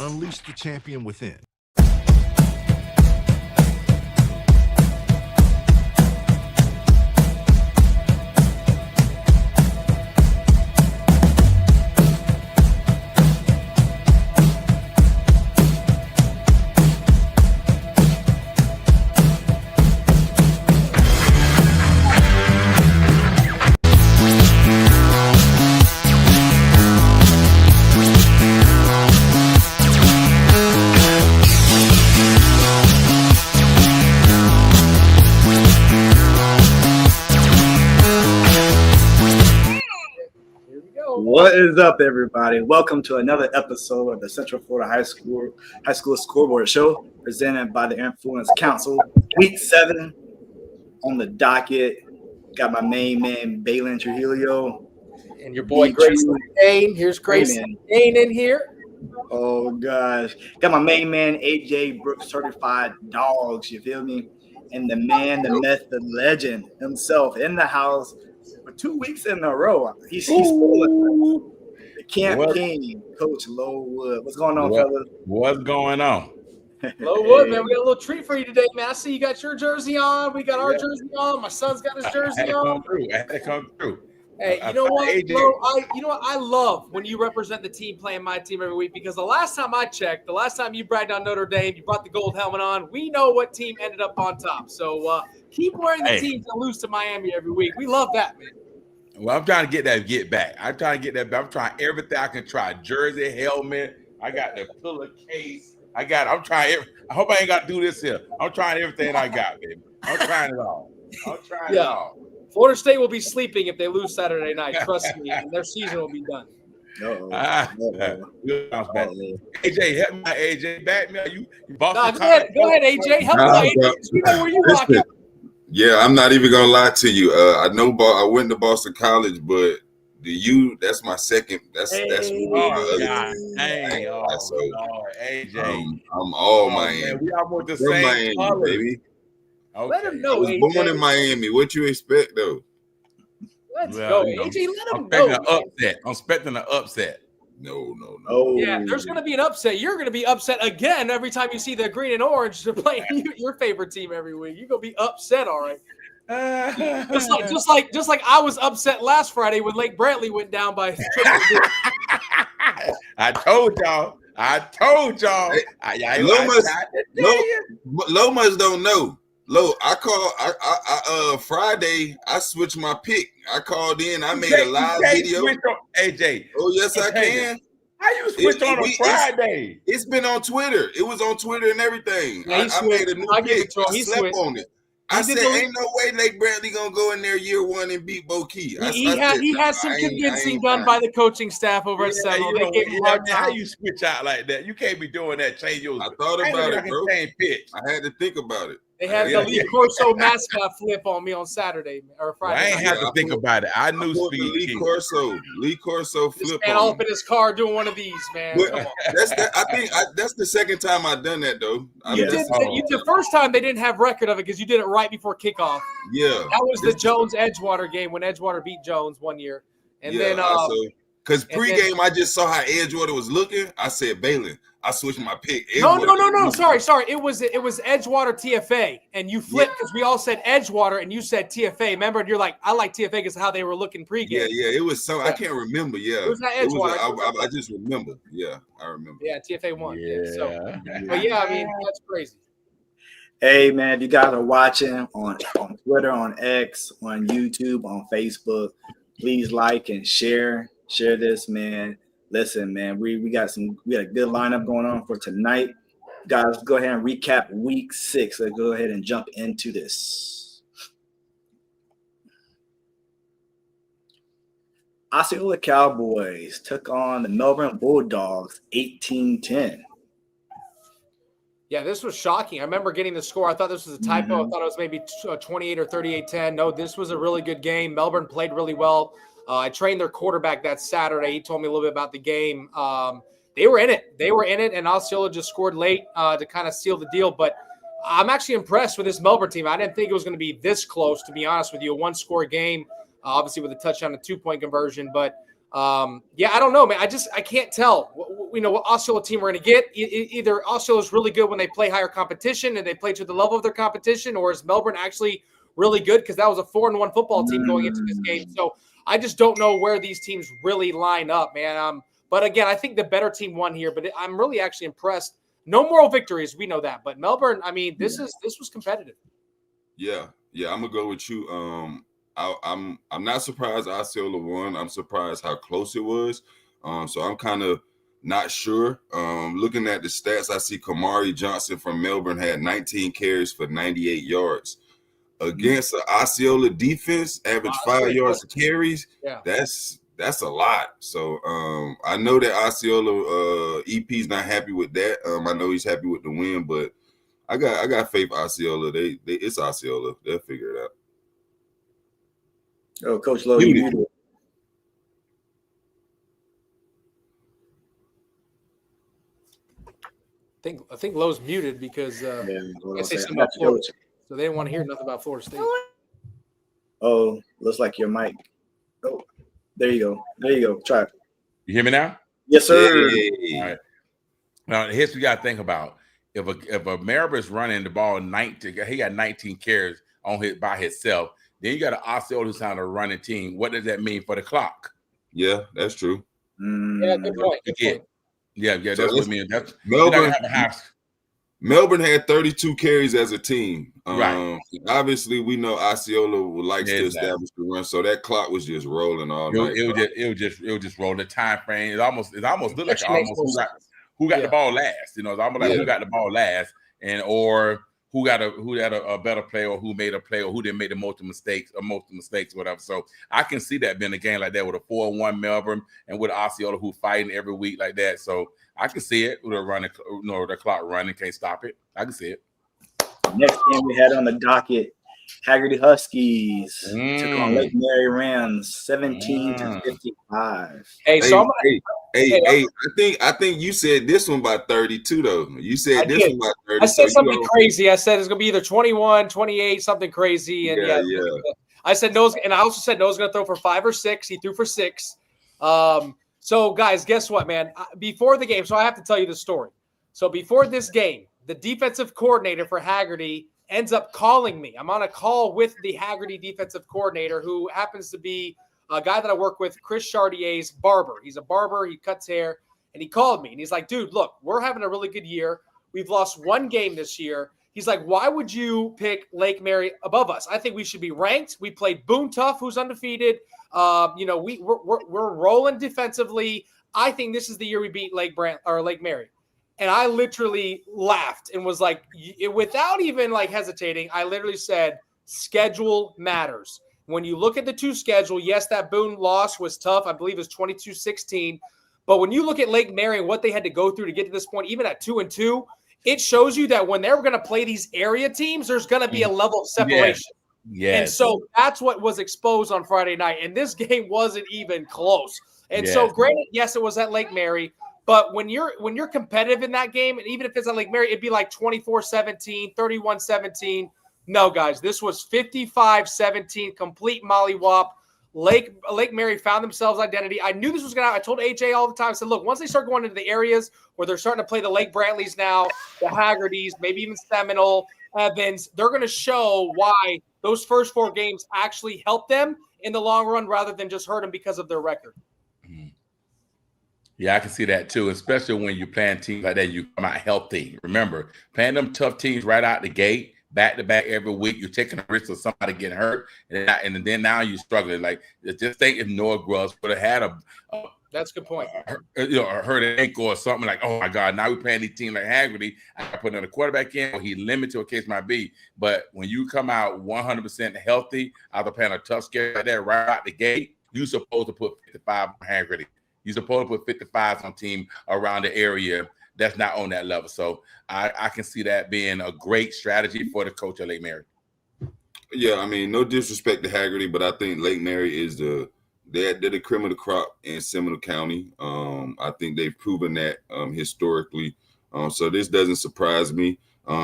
Unleash the champion within. What is up, everybody? Welcome to another episode of the Central Florida High School Scoreboard Show, presented by the Influence Council. Week 7 on the docket. Got my main man, Baylin Trujilio. And your boy, Grayson Dane. Here's Grayson Dane in here. Oh, gosh. Got my main man, AJ Brooks, certified dogs, you feel me? And the man, the myth, the legend himself in the house for 2 weeks in a row. He's the Camp King, Coach Lowood. What's going on, fellas? What's going on? Lowood, man, we got a little treat for you today, man. I see you got your jersey on. We got our jersey on. My son's got his jersey on. I had to come through. Hey, you know what, bro? I love when you represent the team playing my team every week, because the last time I checked, the last time you bragged on Notre Dame, you brought the gold helmet on. We know what team ended up on top. So keep wearing the teams that lose to Miami every week. We love that, man. Well, I'm trying to get back. I'm trying to get that back. I'm trying everything I can try. Jersey, helmet. I got the pillowcase. I'm trying. I hope I ain't got to do this here. I'm trying everything I got, baby. I'm trying it all. It all. Florida State will be sleeping if they lose Saturday night. Trust me, and their season will be done. AJ, help me out, AJ. Back me up. You Boston. Go ahead, AJ. Help me out, AJ. We know where you rock at. Yeah, I'm not even gonna lie to you. I know I went to Boston College, but that's my second. That's AJ. I'm all Miami. Man, we almost the same Miami, color, baby. Okay. Let him know. I was born in Miami. What you expect, though? Let's go, AJ. Let him know. I'm expecting an upset. No. Yeah, there's going to be an upset. You're going to be upset again every time you see the green and orange playing your favorite team every week. You're going to be upset, all right. Just like I was upset last Friday when Lake Brantley went down by triple digits. I told y'all. Lomas don't know. Friday. I switched my pick. I called in. I made a live video. AJ. Oh yes, I can. How you switch on a Friday? It's been on Twitter. It was on Twitter and everything. Yeah, I made a new pick. I slept on it. I said, ain't no way Lake Brantley gonna go in there year 1 and beat Bo Key. He had some convincing done by the coaching staff over at Seminole. How you switch out like that? You can't be doing that. Change your. I thought about it, bro. Pitch. I had to think about it. They had the Lee Corso mascot flip on me on Saturday or Friday. I ain't have to think about it. I knew Lee Corso flip. Man, all up in his car doing one of these, man. Come on. That's the second time I've done that though. The first time they didn't have record of it because you did it right before kickoff. Yeah, that was the Jones Edgewater game when Edgewater beat Jones one year, and then because pregame I just saw how Edgewater was looking. I said Baylin. I switched my pick. No. Sorry. It was Edgewater TFA, and you flipped because we all said Edgewater, and you said TFA. Remember, and you're like, I like TFA because how they were looking pregame. Yeah. It was so I can't remember. Yeah, it was not Edgewater. I just remember. Yeah, I remember. Yeah, TFA won. Yeah. So, but yeah, I mean that's crazy. Hey man, if you guys are watching on Twitter, on X, on YouTube, on Facebook, please like and share this, man. Listen, man, we got a good lineup going on for tonight. Guys, go ahead and recap week 6. Let's go ahead and jump into this. Osceola Cowboys took on the Melbourne Bulldogs 18-10. Yeah, this was shocking. I remember getting the score. I thought this was a typo. I thought it was maybe 28 or 38-10. No, this was a really good game. Melbourne played really well. I trained their quarterback that Saturday. He told me a little bit about the game. They were in it, and Osceola just scored late to kind of seal the deal. But I'm actually impressed with this Melbourne team. I didn't think it was going to be this close, to be honest with you. A one-score game, obviously with a touchdown and 2-point conversion. But Yeah, I don't know, man. I can't tell. What Osceola team we're going to get. Either Osceola is really good when they play higher competition and they play to the level of their competition, or is Melbourne actually really good? Because that was a 4-1 football team going into this game. So I just don't know where these teams really line up, man. But again, I think the better team won here. But I'm really actually impressed. No moral victories, we know that. But Melbourne, I mean, this was competitive. Yeah, I'm gonna go with you. I'm not surprised Osceola won. I'm surprised how close it was. So I'm kind of not sure. Looking at the stats, I see Kamari Johnson from Melbourne had 19 carries for 98 yards. Against the Osceola defense, average 5 yards of carries. Yeah. That's a lot. So I know that Osceola EP's not happy with that. I know he's happy with the win, but I got faith Osceola. It's Osceola. They'll figure it out. Oh, Coach Lowe, you muted. I think Lowe's muted because I say something about Florida, so they didn't want to hear nothing about Florida State. Oh, looks like your mic. Oh, there you go. There you go. Try it. You hear me now? Yes, sir. All right. Now, here's what you got to think about. If a Melbourne's running the ball 19, he got 19 carries by himself. Then you got an Osceola who's on a running team. What does that mean for the clock? Yeah, that's true. Yeah, good point. Good point. Yeah, that's what I mean. That's Melbourne had 32 carries as a team. Right. Obviously, we know Osceola likes to establish the run, so that clock was just rolling all night. It was just rolling. The time frame. It almost looked like who got the ball last. It's almost like who got the ball last, or who had a better play, or who made a play, or who didn't make the most mistakes, whatever. So I can see that being a game like that with a 4-1 Melbourne and with Osceola who fighting every week like that. So I can see it with a running, the clock running, can't stop it. I can see it. Next game we had on the docket, Haggerty Huskies took on Lake Mary Rams, 17-55. I think you said this one by 32 though. You said this one by 30. I said something crazy. I said it's gonna be either 21, 28, something crazy, and I said Noah's, and I also said Noah's gonna throw for 5 or 6. He threw for 6. So guys, guess what, man? Before the game, so I have to tell you the story. So before this game, the defensive coordinator for Haggerty ends up calling me. I'm on a call with the Haggerty defensive coordinator, who happens to be a guy that I work with, Chris Chardier's barber. He's a barber. He cuts hair. And he called me. And he's like, dude, look, we're having a really good year. We've lost 1 game this year. He's like, why would you pick Lake Mary above us? I think we should be ranked. We played Boone Tough, who's undefeated. We're rolling defensively. I think this is the year we beat Lake Mary. And I literally laughed and was like, without even like hesitating, I literally said, schedule matters. When you look at the 2 schedule, yes, that Boone loss was tough. I believe it was 22-16. But when you look at Lake Mary and what they had to go through to get to this point, even at 2-2, it shows you that when they're going to play these area teams, there's going to be a level of separation. Yes. And so that's what was exposed on Friday night. And this game wasn't even close. And so granted, yes, it was at Lake Mary. But when you're competitive in that game, and even if it's at Lake Mary, it'd be like 24-17, 31-17. No, guys, this was 55-17, complete mollywop. Lake Mary found themselves identity. I knew this was going to happen. I told AJ all the time, I said, look, once they start going into the areas where they're starting to play the Lake Brantleys now, the Haggertys, maybe even Seminole, Evans, they're going to show why those first 4 games actually helped them in the long run rather than just hurt them because of their record. Yeah, I can see that too, especially when you're playing teams like that. You come out healthy. Remember, playing them tough teams right out the gate, back to back every week, you're taking a risk of somebody getting hurt, and then now you're struggling. Like, just think if Noah Grubbs would have had a that's a good point. Hurt an ankle or something, like, oh my God, now we're playing these teams like Haggerty. I put another quarterback in, or he limited, or case might be. But when you come out 100% healthy, after playing a tough schedule like that right out the gate, you're supposed to put 55 on Haggerty. You're supposed to put 55s on team around the area that's not on that level. So I can see that being a great strategy for the coach of Lake Mary. Yeah, I mean, no disrespect to Haggerty, but I think Lake Mary is they're the cream of the crop in Seminole County. I think they've proven that historically. So this doesn't surprise me.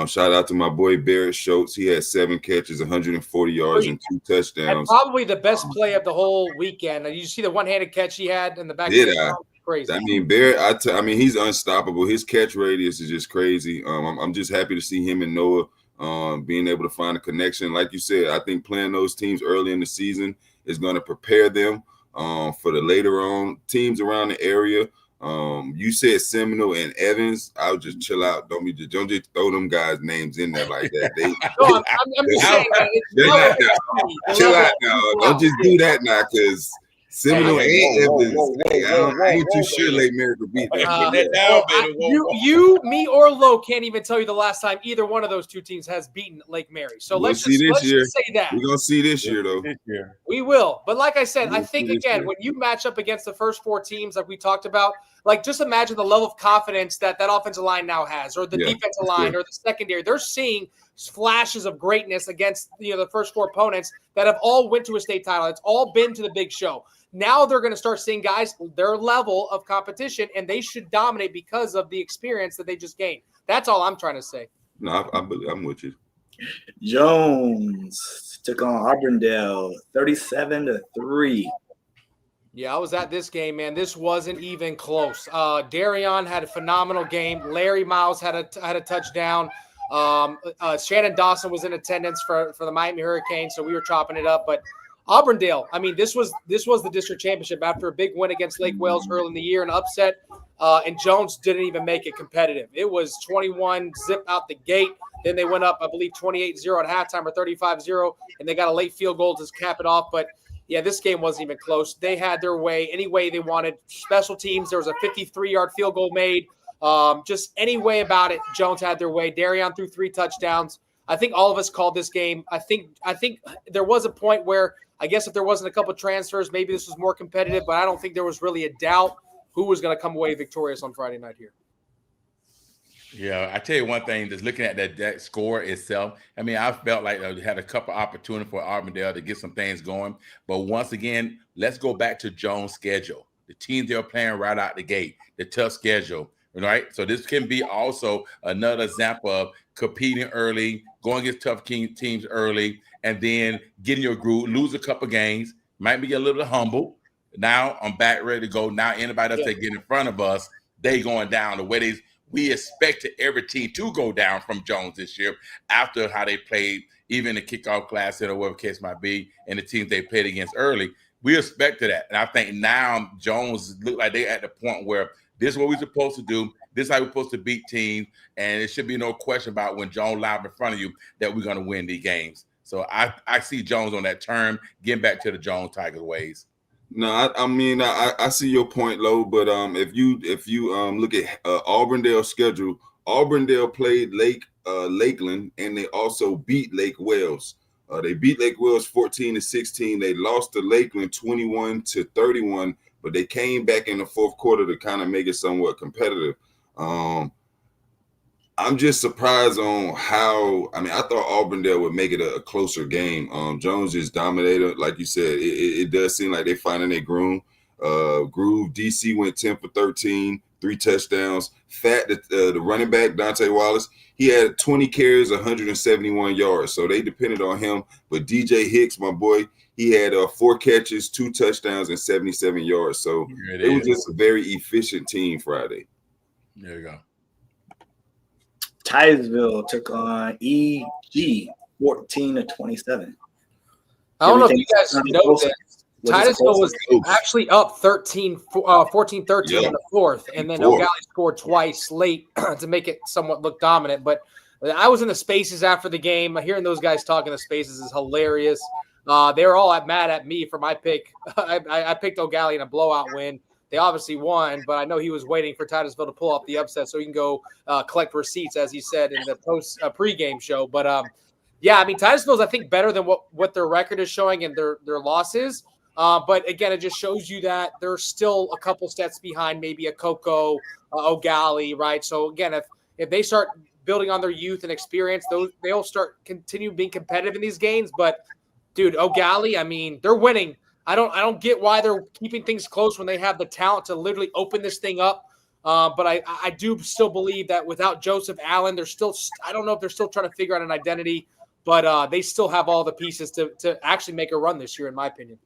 Shout out to my boy Barrett Schultz. He had 7 catches, 140 yards, and 2 touchdowns. And probably the best play of the whole weekend. Did you see the one-handed catch he had in the back? Did I? Crazy. I mean, Barrett, I mean, he's unstoppable. His catch radius is just crazy. I'm just happy to see him and Noah being able to find a connection. Like you said, I think playing those teams early in the season is going to prepare them for the later on teams around the area. You said Seminole and Evans. I'll just chill out. Don't just throw them guys' names in there like that. I'm just saying. Chill out now. Don't just do that now, because Seminole and Evans. I ain't too sure Lake Mary could beat that. You, me, or Lowe can't even tell you the last time either one of those two teams has beaten Lake Mary. So let's just say that. We're gonna see this year, though. We will. But like I said, I think again, when you match up against the first 4 teams like we talked about, like just imagine the level of confidence that offensive line now has, or the defensive line, or the secondary. They're seeing flashes of greatness against the first 4 opponents that have all went to a state title. It's all been to the big show. Now they're going to start seeing guys their level of competition, and they should dominate because of the experience that they just gained. That's all I'm trying to say. No, I'm with you. Jones took on Auburndale 37-3. Yeah, I was at this game, man. This wasn't even close. Darion had a phenomenal game. Larry Miles had a touchdown. Shannon Dawson was in attendance for the Miami Hurricanes, so we were chopping it up. But Auburndale, I mean, this was the district championship after a big win against Lake Wales early in the year, an upset, and Jones didn't even make it competitive. It was 21 zip out the gate. Then they went up, I believe, 28-0 at halftime or 35-0, and they got a late field goal to cap it off. But yeah, this game wasn't even close. They had their way any way they wanted. Special teams, there was a 53-yard field goal made. Just any way about it, Jones had their way. Darion threw 3 touchdowns. I think all of us called this game. I think there was a point where I guess if there wasn't a couple of transfers, maybe this was more competitive, but I don't think there was really a doubt who was going to come away victorious on Friday night here. Yeah, I tell you one thing, just looking at that score itself, I mean, I felt like I had a couple opportunities for Auburndale to get some things going. But once again, let's go back to Jones' schedule. The teams they're playing right out the gate, the tough schedule, right? So this can be also another example of competing early, going against tough teams early, and then getting your groove, lose a couple games, might be a little humble. Now I'm back ready to go. Now anybody else that get in front of us, they going down the way we expected every team to go down from Jones this year after how they played, even the kickoff class or whatever case might be, and the teams they played against early. We expected that. And I think now Jones look like they're at the point where this is what we're supposed to do. This is how we're supposed to beat teams. And it should be no question about when Jones live in front of you that we're going to win these games. So I see Jones on that term, getting back to the Jones Tigers ways. No, I mean I see your point, Lo, but if you look at Auburndale's schedule, Auburndale played Lakeland, and they also beat Lake Wales. They beat Lake Wales 14-16. They lost to Lakeland 21-31, but they came back in the fourth quarter to kind of make it somewhat competitive. I'm just surprised on how. I mean, I thought Auburndale would make it a closer game. Jones just dominated, like you said. It does seem like they're finding their groove. DC went 10 for 13, 3 touchdowns. The running back Dante Wallace, he had 20 carries, 171 yards. So they depended on him. But DJ Hicks, my boy, he had 4 catches, 2 touchdowns, and 77 yards. So it was just a very efficient team Friday. There you go. Titusville took on EG 14-27. I don't know if you guys know this. Titusville was actually up 14-13 in the fourth, and then O'Galley scored twice late to make it somewhat look dominant. But I was in the spaces after the game. Hearing those guys talk in the spaces is hilarious. They were all mad at me for my pick. I picked O'Galley in a blowout win. They obviously won, but I know he was waiting for Titusville to pull off the upset so he can go collect receipts, as he said in the pregame show. But, yeah, I mean, Titusville's, I think, better than what their record is showing and their losses. But, again, it just shows you that they're still a couple steps behind maybe a Coco, O'Galley, right? So, again, if they start building on their youth and experience, they'll continue being competitive in these games. But, dude, O'Galley, I mean, they're winning. I don't get why they're keeping things close when they have the talent to literally open this thing up. But I do still believe that without Joseph Allen, I don't know if they're still trying to figure out an identity, but they still have all the pieces to actually make a run this year, in my opinion.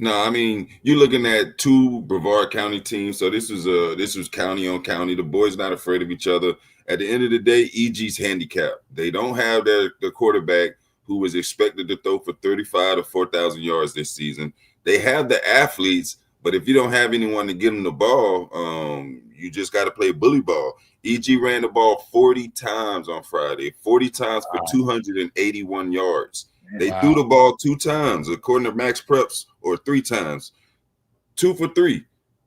No, I mean, you're looking at two Brevard County teams. So this was county on county. The boys not afraid of each other. At the end of the day, EG's handicapped. They don't have their quarterback who was expected to throw for 35 to 4,000 yards this season. They have the athletes, but if you don't have anyone to get them the ball, you just got to play bully ball. EG ran the ball 40 times on Friday, 40 times for 281 yards. They threw the ball 2 times, according to Max Preps, or 3 times. 2 for 3.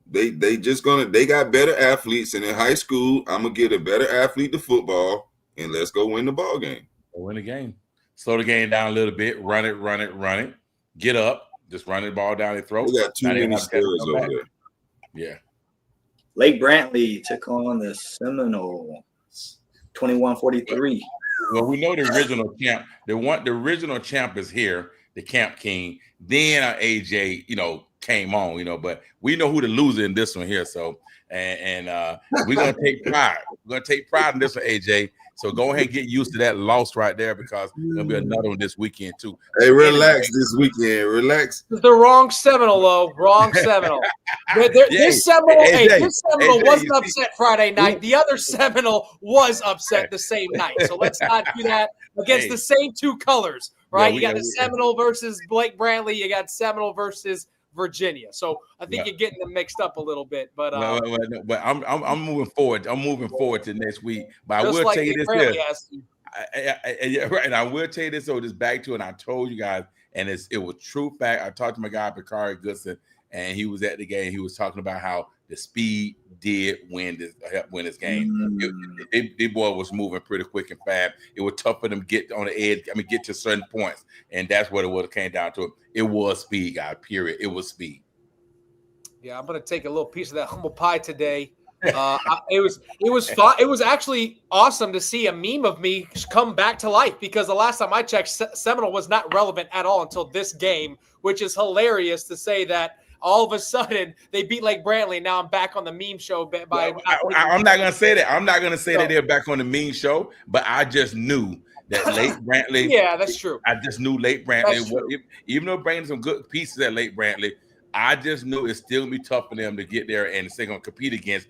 They got better athletes, and in high school, I'm gonna get a better athlete to football, and let's go win the ball game. Win the game. Slow the game down a little bit. Run it. Get up. Just run the ball down their throat. We got too many steroids over there. Yeah. Lake Brantley took on the Seminoles, 21-43. Well, we know the original champ. The original champ is here, the Camp King. Then AJ, came on, but we know who the loser in this one here. So, and we're gonna take pride. We're gonna take pride in this one, AJ. So go ahead and get used to that loss right there, because there'll be another one this weekend too. Hey, relax this weekend. Relax. The wrong Seminole, though. Wrong Seminole. This Seminole wasn't upset Friday night. The other Seminole was upset the same night. So let's not do that against the same 2 colors, right? Yeah, you got the Seminole versus Blake Brantley. You got Seminole versus Virginia. So I think you're getting them mixed up a little bit, but I'm moving forward. I'm moving forward to next week. But I will tell you this here. Right. And I will tell you this. So just back to it. And I told you guys, and it was true fact. I talked to my guy Bakari Goodson, and he was at the game. He was talking about how the speed did help win this game. The boy was moving pretty quick and fast. It was tough for them to get on the edge. Get to certain points, and that's what it came down to. It was speed, guys. Period. It was speed. Yeah, I'm gonna take a little piece of that humble pie today. It was fun. It was actually awesome to see a meme of me come back to life, because the last time I checked, Seminole was not relevant at all until this game, which is hilarious to say that. All of a sudden, they beat Lake Brantley. Now I'm back on the meme show. I'm not going to say that. I'm not going to say that they're back on the meme show, but I just knew that Lake Brantley. Yeah, that's true. I just knew Lake Brantley. Even though bringing some good pieces at Lake Brantley, I just knew it's still going to be tough for them to get there and they're going to compete against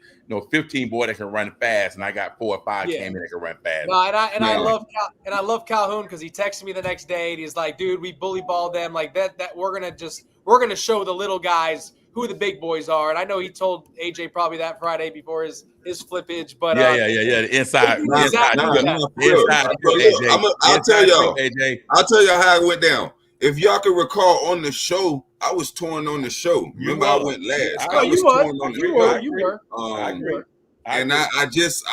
15 boys that can run fast, and I got 4 or 5 came in that can run fast. No, I love Calhoun, because he texted me the next day and he's like, "Dude, we bully balled them like that. We're gonna show the little guys who the big boys are." And I know he told AJ probably that Friday before his flippage, but the inside. I'll tell y'all how it went down. If y'all can recall on the show, I was torn on the show. Remember, I went last. You were. I agree. And I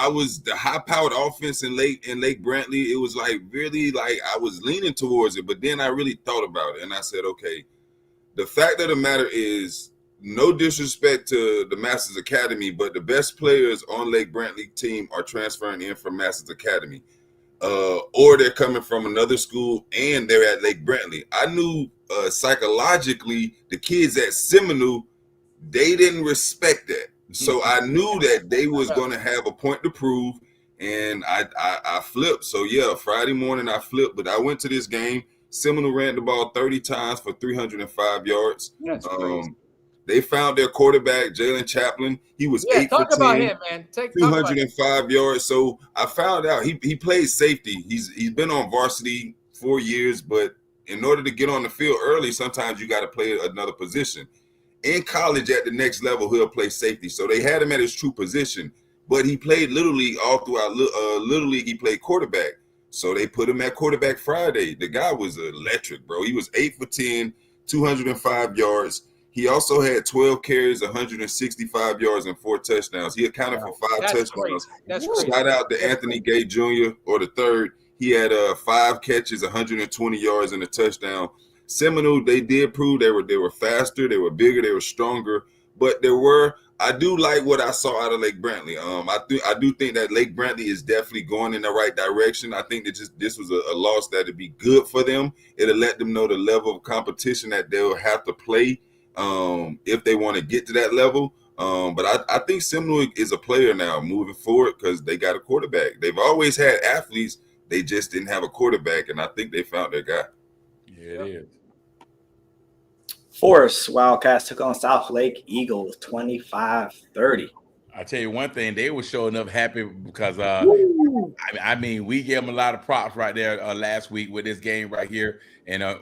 was the high-powered offense in Lake Brantley. It was really I was leaning towards it, but then I really thought about it, and I said, okay, the fact of the matter is, no disrespect to the Masters Academy, but the best players on Lake Brantley team are transferring in from Masters Academy, or they're coming from another school and they're at Lake Brantley. I knew psychologically the kids at Seminole, they didn't respect that. So I knew that they was going to have a point to prove, and I flipped. So, Friday morning I flipped, but I went to this game. Seminole ran the ball 30 times for 305 yards. That's crazy. They found their quarterback, Jalen Chaplin. He was 8 for 10, about him, man. 205 yards. So I found out he plays safety. He's been on varsity 4 years, but in order to get on the field early, sometimes you got to play another position. In college at the next level, he'll play safety. So they had him at his true position, but he played Little League all throughout Little League. He played quarterback. So they put him at quarterback Friday. The guy was electric, bro. He was 8 for 10, 205 yards. He also had 12 carries, 165 yards, and 4 touchdowns. He accounted for 5 touchdowns. Shout out to Anthony Gay Jr., or the third. He had 5 catches, 120 yards, and a touchdown. Seminole, they did prove they were faster, they were bigger, they were stronger, but I do like what I saw out of Lake Brantley. I do think that Lake Brantley is definitely going in the right direction. I think that this was a loss that would be good for them. It'll let them know the level of competition that they'll have to play if they want to get to that level. But I think Seminole is a player now moving forward because they got a quarterback. They've always had athletes. They just didn't have a quarterback, and I think they found their guy. Yeah, it is. Forest Wildcats took on South Lake Eagles 25-30. I tell you one thing, they were showing up happy because I mean, we gave them a lot of props right there last week with this game right here, and I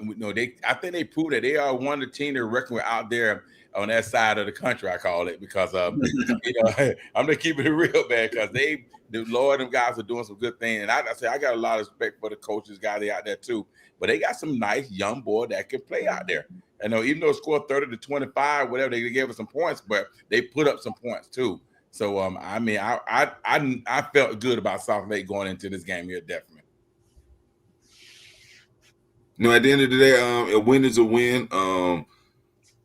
think they proved that they are one of the teams that reckon out there on that side of the country. I call it because I'm just keeping it real, man, because the Lord, them guys are doing some good things, and I got a lot of respect for the coaches, guys out there too. But they got some nice young boy that can play out there. I know, even though it scored 30-25, whatever, they gave us some points, but they put up some points too. So I mean, I felt good about South Lake going into this game here, definitely. At the end of the day, a win is a win.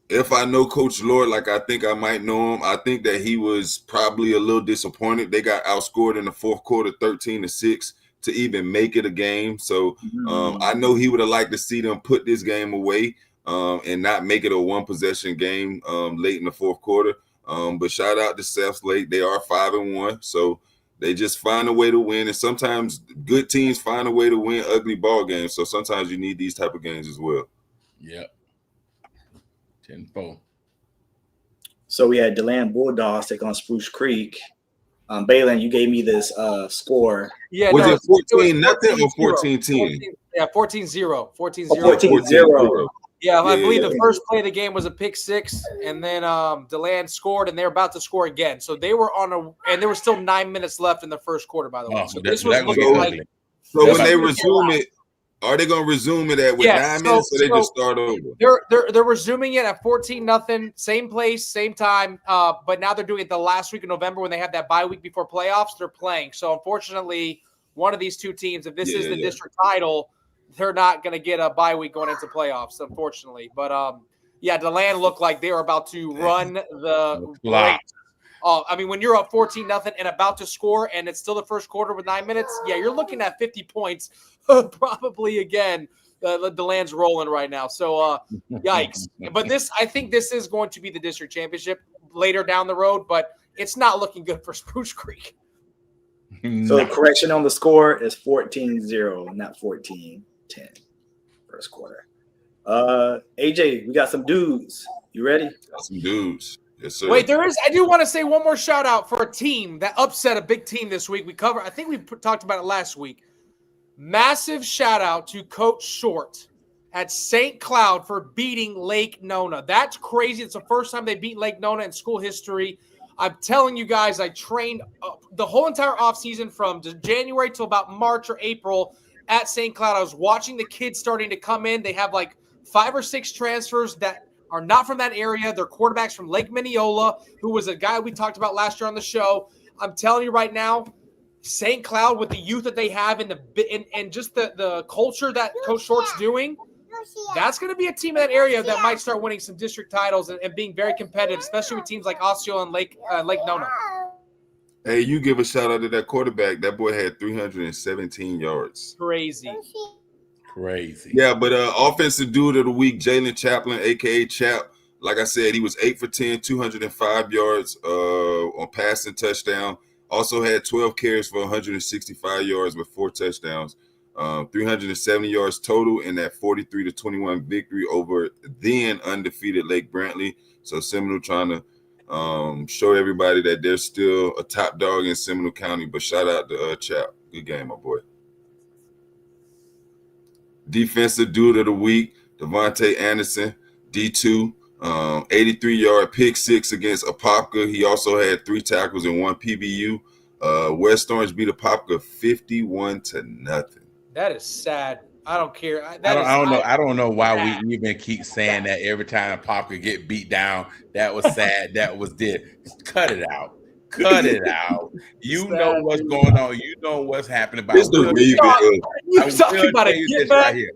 If I know Coach Lord, like I think I might know him, I think that he was probably a little disappointed. They got outscored in the fourth quarter, 13-6, to even make it a game. So I know he would have liked to see them put this game away and not make it a one-possession game late in the fourth quarter. But shout out to South Lake. They are 5-1, so they just find a way to win. And sometimes good teams find a way to win ugly ball games. So sometimes you need these type of games as well. Yep. 10-4. So we had DeLand Bulldogs take on Spruce Creek. Baylin, you gave me this score. Yeah, was it 14-0 or 14-10? Yeah, 14-0. 14-0. 14-0. Yeah, I believe the first play of the game was a pick six, and then DeLand scored, and they're about to score again. So they were and there were still 9 minutes left in the first quarter, by the way. So this was looking like. So when they resume it, are they going to resume it with 9 minutes, or they just start over? They're resuming it at 14-0, same place, same time. But now they're doing it the last week of November when they have that bye week before playoffs. They're playing. So unfortunately, one of these two teams, if this is the district title, they're not going to get a bye week going into playoffs, unfortunately. But DeLand looked like they were about to run the race. I mean, when you're up 14-0 and about to score, and it's still the first quarter with 9 minutes, you're looking at 50 points probably again. DeLand's rolling right now, so yikes. But I think this is going to be the district championship later down the road, but it's not looking good for Spruce Creek. So the correction on the score is 14-0, not 14-10. First quarter. AJ, we got some dudes. You ready? Got some dudes. Yes, sir. Wait, I do want to say one more shout out for a team that upset a big team this week. I think we talked about it last week. Massive shout out to Coach Short at St. Cloud for beating Lake Nona. That's crazy. It's the first time they beat Lake Nona in school history. I'm telling you guys, I trained the whole entire offseason from January till about March or April at St. Cloud. I was watching the kids starting to come in. They have like 5 or 6 transfers that are not from that area. They're quarterbacks from Lake Mineola, who was a guy we talked about last year on the show. I'm telling you right now, St. Cloud, with the youth that they have and just the culture that Coach Short's doing, that's going to be a team in that area that might start winning some district titles and being very competitive, especially with teams like Osceola and Lake Nona. Hey, you give a shout out to that quarterback. That boy had 317 yards. Crazy. Yeah, but offensive dude of the week, Jalen Chaplin, a.k.a. Chap. Like I said, he was 8 for 10, 205 yards on passing touchdown. Also had 12 carries for 165 yards with 4 touchdowns. 370 yards total in that 43-21 victory over then undefeated Lake Brantley. So Seminole trying to show everybody that they're still a top dog in Seminole County. But shout out to Chap. Good game, my boy. Defensive dude of the week, Devontae Anderson, D2, 83-yard pick six against Apopka. He also had 3 tackles and 1 PBU. West Orange beat Apopka 51-0. That is sad. I don't care. I don't know why we even keep saying that every time Apopka get beat down. That was sad. That was dead. Cut it out. You know what's going on. You know what's happening. But you talking about a get back? Right here.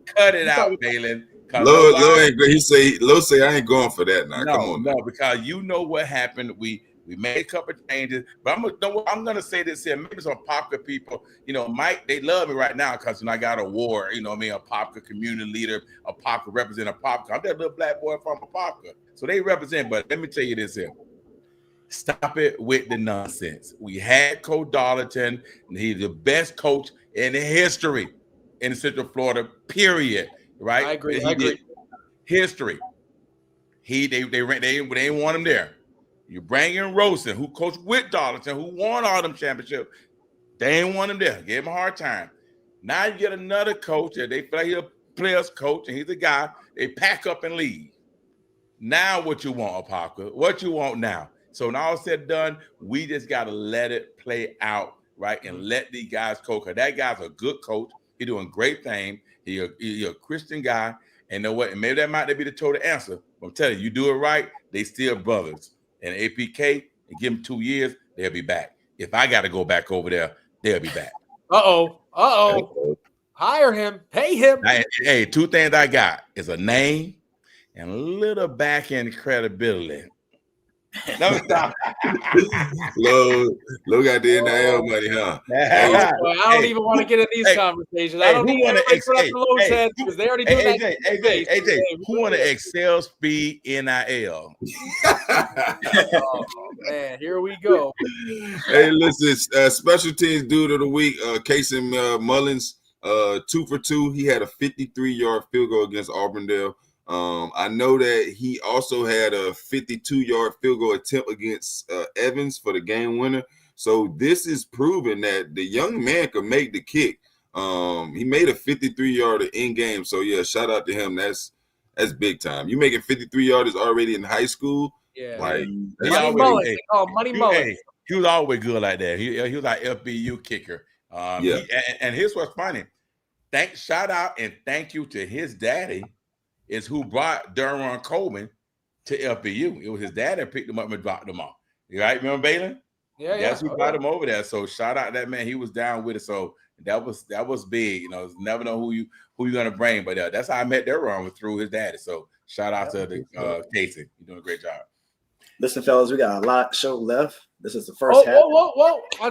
Cut it out, Baylin. Lo say I ain't going for that now. Come on. No, because you know what happened. We made a couple of changes, but I'm gonna say this here. Maybe some Apopka people, Mike, they love me right now because I got a award. A Apopka community leader, Apopka represent Apopka. I'm that little black boy from Apopka, so they represent. But let me tell you this here. Stop it with the nonsense. We had Coach Darlington, and he's the best coach in history in Central Florida, period. Right? I agree. He did history. They didn't want him there. You bring in Rosen, who coached with Darlington, who won all them championships. They ain't want him there. Gave him a hard time. Now you get another coach that they feel like he's a player's coach, and he's a guy. They pack up and leave. Now what you want, Apaka? What you want now? So when all said and done, we just got to let it play out, right? And let these guys coach. Because that guy's a good coach. He's doing great things. He's a Christian guy. And know what? And maybe that might not be the total answer. But I'm telling you do it right, they still brothers. And APK, and give them 2 years, they'll be back. If I got to go back over there, they'll be back. Hire him. Pay him. Hey, 2 things I got is a name and a little back-end credibility. No, stop. Low got the NIL money, huh? I don't even want to get in these conversations. I don't want to because they already do that. AJ, who want to Excel speed NIL? Oh man, here we go. Hey, listen, special teams dude of the week, Casey Mullins, 2 for 2. He had a 53-yard field goal against Auburndale. I know that he also had a 52-yard field goal attempt against Evans for the game winner. So this is proving that the young man could make the kick. He made a 53-yarder in game. So yeah, shout out to him. That's big time. You making 53-yarders already in high school? Yeah. Like Money Mullins. He was always good like that. He was like FBU kicker. And here's what's funny. Shout out and thank you to his daddy. Is who brought Derron Coleman to FBU. It was his dad that picked him up and dropped him off. You right? Remember Baylin? Yeah, That's who brought him over there. So shout out that man. He was down with it. So that was big. You know, never know who you're gonna bring, but that's how I met Derron, was through his daddy. So shout out to the Casey. You're doing a great job. Listen, fellas, we got a lot of show left. This is the first half. Whoa. I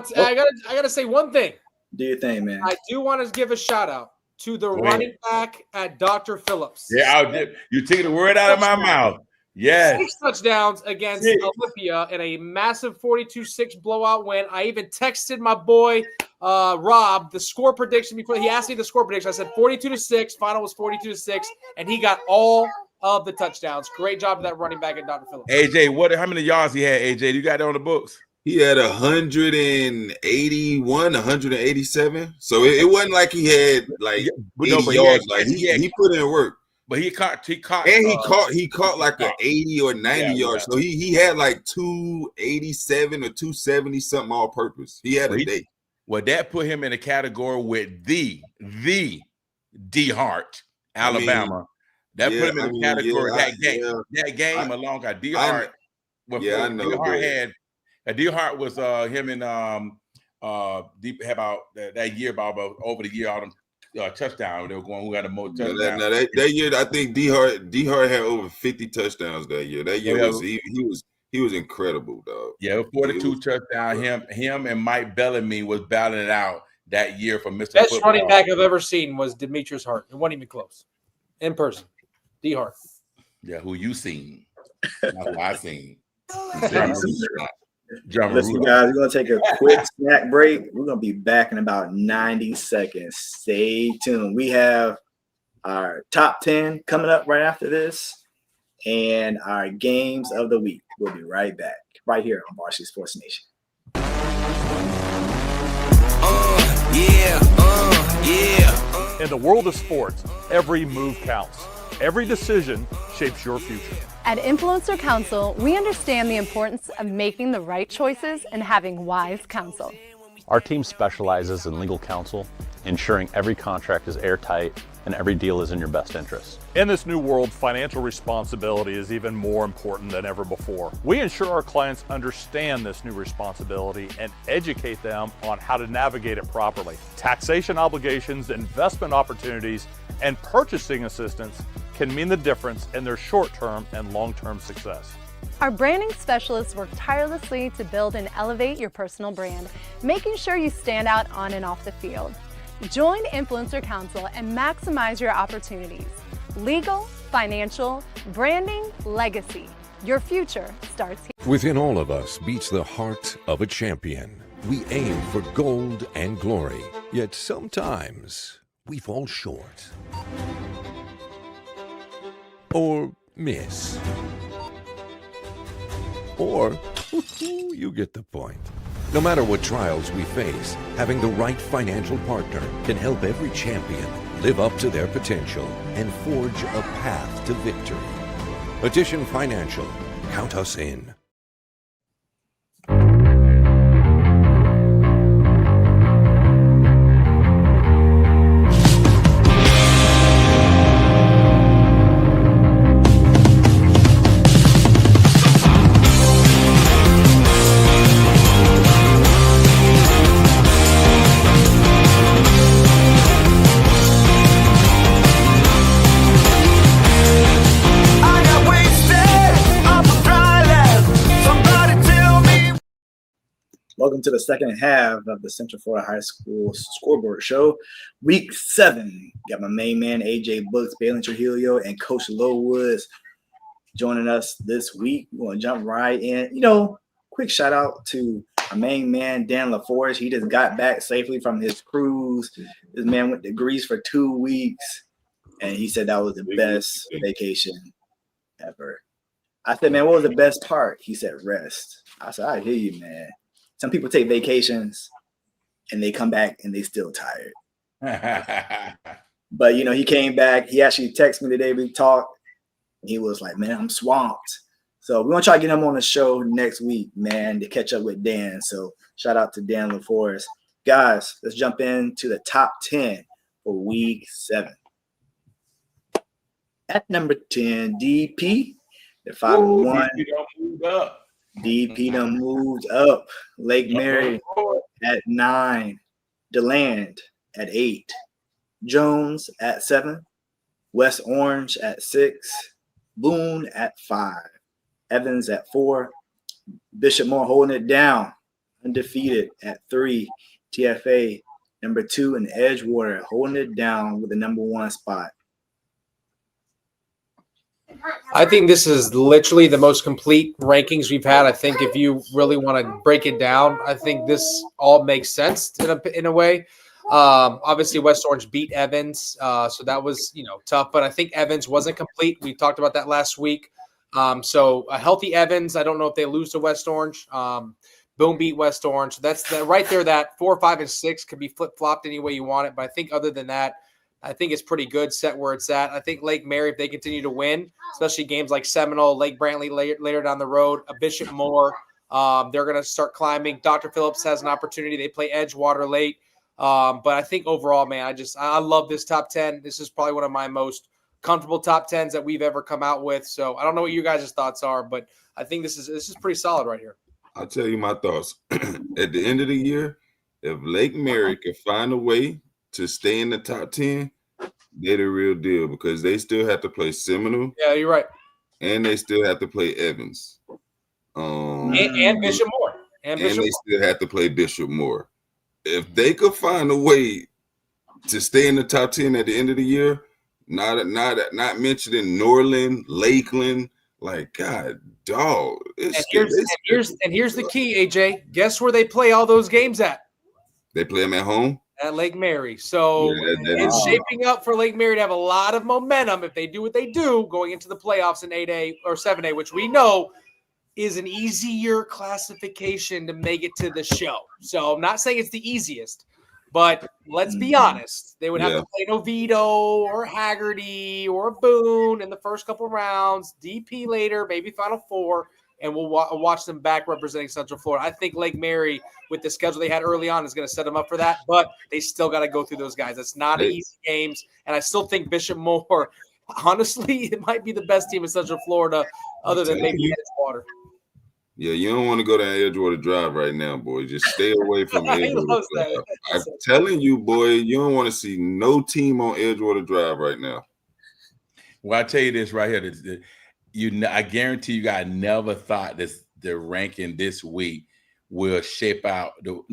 gotta say one thing. Do your thing, man. I do want to give a shout out to the running back at Dr. Phillips. Yeah, you took the word out of my mouth. Yes. 6 touchdowns against Olympia in a massive 42-6 blowout win. I even texted my boy Rob the score prediction before he asked me the score prediction. I said 42-6. Final was 42-6, and he got all of the touchdowns. Great job of that running back at Dr. Phillips. AJ, how many yards he had? AJ, you got that on the books? He had 181, 187. So it wasn't like he had like 80 yards. He put in work. But he caught, and he caught like an 80 or 90 yards. So he had like 287 or 270 something all purpose. He had a day. Well, that put him in a category with the D Hart, Alabama. Put him in the category that game along with D Hart. I know. D Hart was him and about that year about over the year all them touchdowns. They were going who had the most touchdowns. That year I think D Hart had over 50 touchdowns that year. That year he was incredible, dog. Yeah, 42 touchdowns. Him and Mike Bellamy was battling it out that year for Mr. Best Football. running back I've ever seen was Demetrius Hart. It wasn't even close. In person. D Hart. Yeah, who you seen? That's who I seen. Listen, guys, we're going to take a quick snack break. We're going to be back in about 90 seconds. Stay tuned. We have our top 10 coming up right after this and our games of the week. We'll be right back, right here on Varsity Sports Nation. In the world of sports, every move counts. Every decision shapes your future. At Influencer Counsel, we understand the importance of making the right choices and having wise counsel. Our team specializes in legal counsel, ensuring every contract is airtight and every deal is in your best interest. In this new world, financial responsibility is even more important than ever before. We ensure our clients understand this new responsibility and educate them on how to navigate it properly. Taxation obligations, investment opportunities, and purchasing assistance can mean the difference in their short-term and long-term success. Our branding specialists work tirelessly to build and elevate your personal brand, making sure you stand out on and off the field. Join Influencer Counsel and maximize your opportunities. Legal, financial, branding, legacy. Your future starts here. Within all of us beats the heart of a champion. We aim for gold and glory, yet sometimes we fall short. Or miss. Or, you get the point. No matter what trials we face, having the right financial partner can help every champion live up to their potential and forge a path to victory. Addition Financial. Count us in. Welcome to the second half of the Central Florida High School Scoreboard Show. Week 7. Got my main man, AJ Books, Baylin Trujilio, and Coach Low Woods joining us this week. We're going to jump right in. Quick shout out to our main man, Dan LaForest. He just got back safely from his cruise. This man went to Greece for 2 weeks, and he said that was the best vacation ever. I said, man, what was the best part? He said, rest. I said, I hear you, man. Some people take vacations and they come back and they still tired. But, he came back. He actually texted me the day we talked. He was like, man, I'm swamped. So we're going to try to get him on the show next week, man, to catch up with Dan. So shout out to Dan LaForest. Guys, let's jump into the top 10 for week 7. At number 10, DP. They're 5-1. DP done moved up. Lake Mary at 9. DeLand at 8. Jones at 7. West Orange at 6. Boone at 5. Evans at 4. Bishop Moore holding it down. Undefeated at 3. TFA number 2 and Edgewater holding it down with the number 1 spot. I think this is literally the most complete rankings we've had. I think if you really want to break it down, I think this all makes sense in a way. Obviously, West Orange beat Evans, so that was tough. But I think Evans wasn't complete. We talked about that last week. So a healthy Evans. I don't know if they lose to West Orange. Boone beat West Orange. So that's right there. That 4, 5, and 6 could be flip flopped any way you want it. But I think other than that, I think it's pretty good set where it's at. I think Lake Mary, if they continue to win, especially games like Seminole, Lake Brantley later down the road, a Bishop Moore, they're going to start climbing. Dr. Phillips has an opportunity. They play Edgewater late. But I think overall, man, I love this top 10. This is probably one of my most comfortable top 10s that we've ever come out with. So I don't know what you guys' thoughts are, but I think this is pretty solid right here. I'll tell you my thoughts. At the end of the year, if Lake Mary can find a way to stay in the top 10, they're the real deal because they still have to play Seminole. Yeah, you're right. And they still have to play Evans. And Bishop Moore. And they still have to play Bishop Moore. If they could find a way to stay in the top 10 at the end of the year, not mentioning Norland, Lakeland, like God, dog. And here's the key, AJ. Guess where they play all those games at? They play them at home. At Lake Mary. So it's shaping up for Lake Mary to have a lot of momentum if they do what they do going into the playoffs in 8A or 7A, which we know is an easier classification to make it to the show. So I'm not saying it's the easiest, but let's be honest. They would have to play Novito or Haggerty or Boone in the first couple rounds, DP later, maybe Final Four. And we'll watch them back representing Central Florida. I think Lake Mary, with the schedule they had early on, is going to set them up for that. But they still got to go through those guys. It's not easy games. And I still think Bishop Moore, honestly, it might be the best team in Central Florida other than maybe Edgewater. Yeah, you don't want to go down Edgewater Drive right now, boy. Just stay away from Edgewater Drive. I'm telling you, boy, you don't want to see no team on Edgewater Drive right now. Well, I tell you this right here. I guarantee you guys never thought the ranking this week will shape up the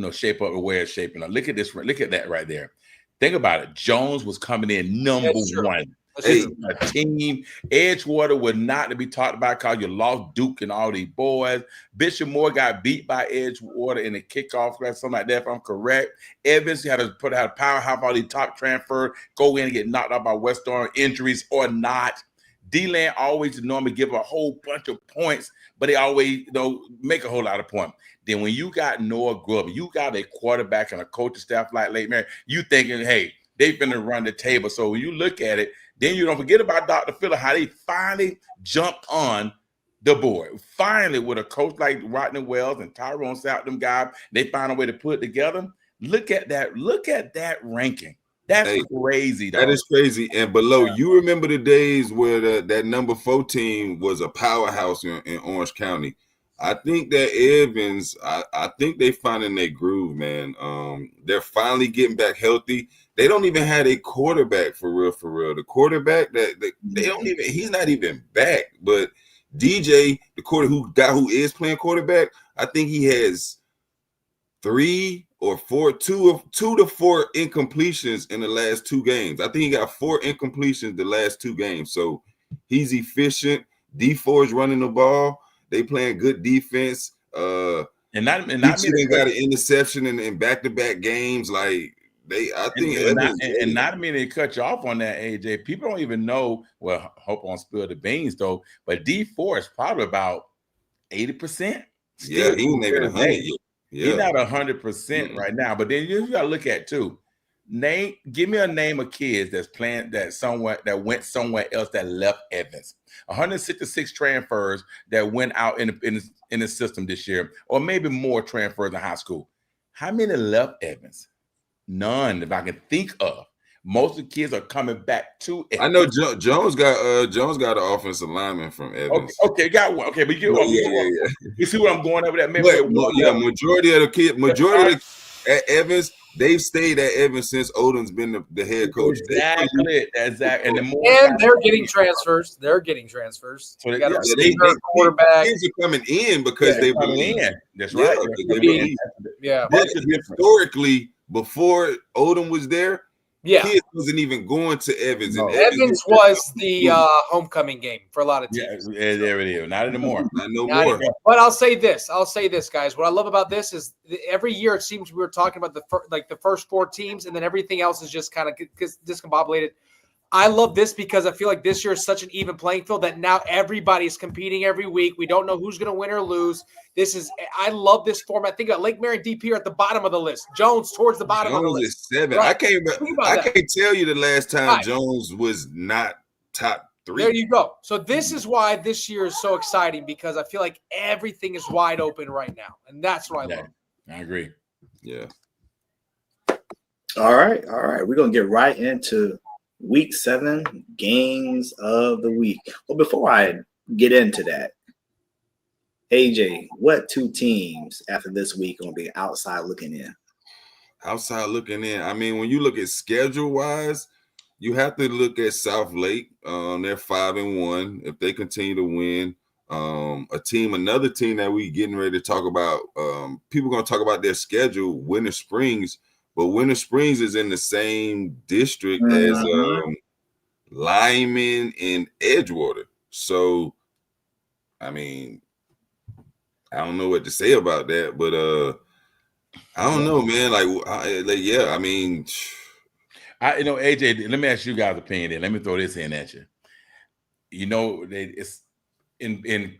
way it's shaping up. Look at this. Look at that right there. Think about it. Jones was coming in number 1. This is a team. Edgewater would not be talked about because you lost Duke and all these boys. Bishop Moore got beat by Edgewater in the kickoff class, something like that, if I'm correct. Evans had to put out a powerhouse, all these top transfer, go in and get knocked out by West Orange, injuries or not. D-Land always normally give a whole bunch of points, but they always make a whole lot of points. Then when you got Noah Grubb, you got a quarterback and a coaching staff like Lake Mary, you thinking, hey, they've been to run the table. So when you look at it, then you don't forget about Dr. Phillip, how they finally jumped on the board. Finally, with a coach like Rodney Wells and Tyrone South, them guys, they find a way to put it together. Look at that. Look at that ranking. That's crazy, though. That is crazy. And below, you remember the days where that number 4 team was a powerhouse in Orange County. I think that Evans, I think they finding their groove, man. They're finally getting back healthy. They don't even have a quarterback for real. The quarterback they don't even, he's not even back. But DJ, the who is playing quarterback, I think he has 2 to 4 incompletions in the last 2 games. I think he got 4 incompletions the last 2 games. So he's efficient. D4 is running the ball. They playing good defense. They got an interception in back-to-back games. Like not to mean to cut you off on that, AJ. People don't even know. Well, hope on spill the beans though. But D4 is probably about 80%. Yeah, he ain't even 100 yet. Yeah. He's not 100% right now, but then you got to look at too. Give me a name of kids that's playing that went somewhere else that left Evans. 166 transfers that went out in the system this year, or maybe more transfers in high school. How many left Evans? None, if I can think of. Most of the kids are coming back to Evans. I know Jones got an offensive lineman from Evans. Okay, got one. Okay, but you see what I'm going over that? Majority of at Evans, they've stayed at Evans since Odom's been the head coach. Exactly. And they're getting transfers. So they got a quarterback. Kids are coming in because they believe in. That's right. Yeah. Historically, before Odom was there, kids wasn't even going to Evans. No. Evans was the homecoming game for a lot of teams. Yeah, there it is. Not anymore. Not more. But I'll say this, guys. What I love about this is every year it seems we were talking about the first 4 teams, and then everything else is just kind of discombobulated. I love this because I feel like this year is such an even playing field that now everybody's competing every week. We don't know who's going to win or lose. I love this format. Think about Lake Mary and DP are at the bottom of the list. Jones towards the bottom of the list. Jones is 7. Right. I can't tell you the last time Jones was not top 3. There you go. So this is why this year is so exciting, because I feel like everything is wide open right now, and that's what I love. I agree. Yeah. All right. We're gonna get right into Week 7 games of the week. Well, before I get into that, AJ, what 2 teams after this week gonna be outside looking in? Outside looking in. I mean, when you look at schedule-wise, you have to look at South Lake. They're 5-1. If they continue to win, another team that we getting ready to talk about. People are gonna talk about their schedule, Winter Springs. But Winter Springs is in the same district as Lyman and Edgewater. So, I mean, I don't know what to say about that, but I don't know, man. I mean, AJ, let me ask you guys' opinion. Then let me throw this in at you. It's in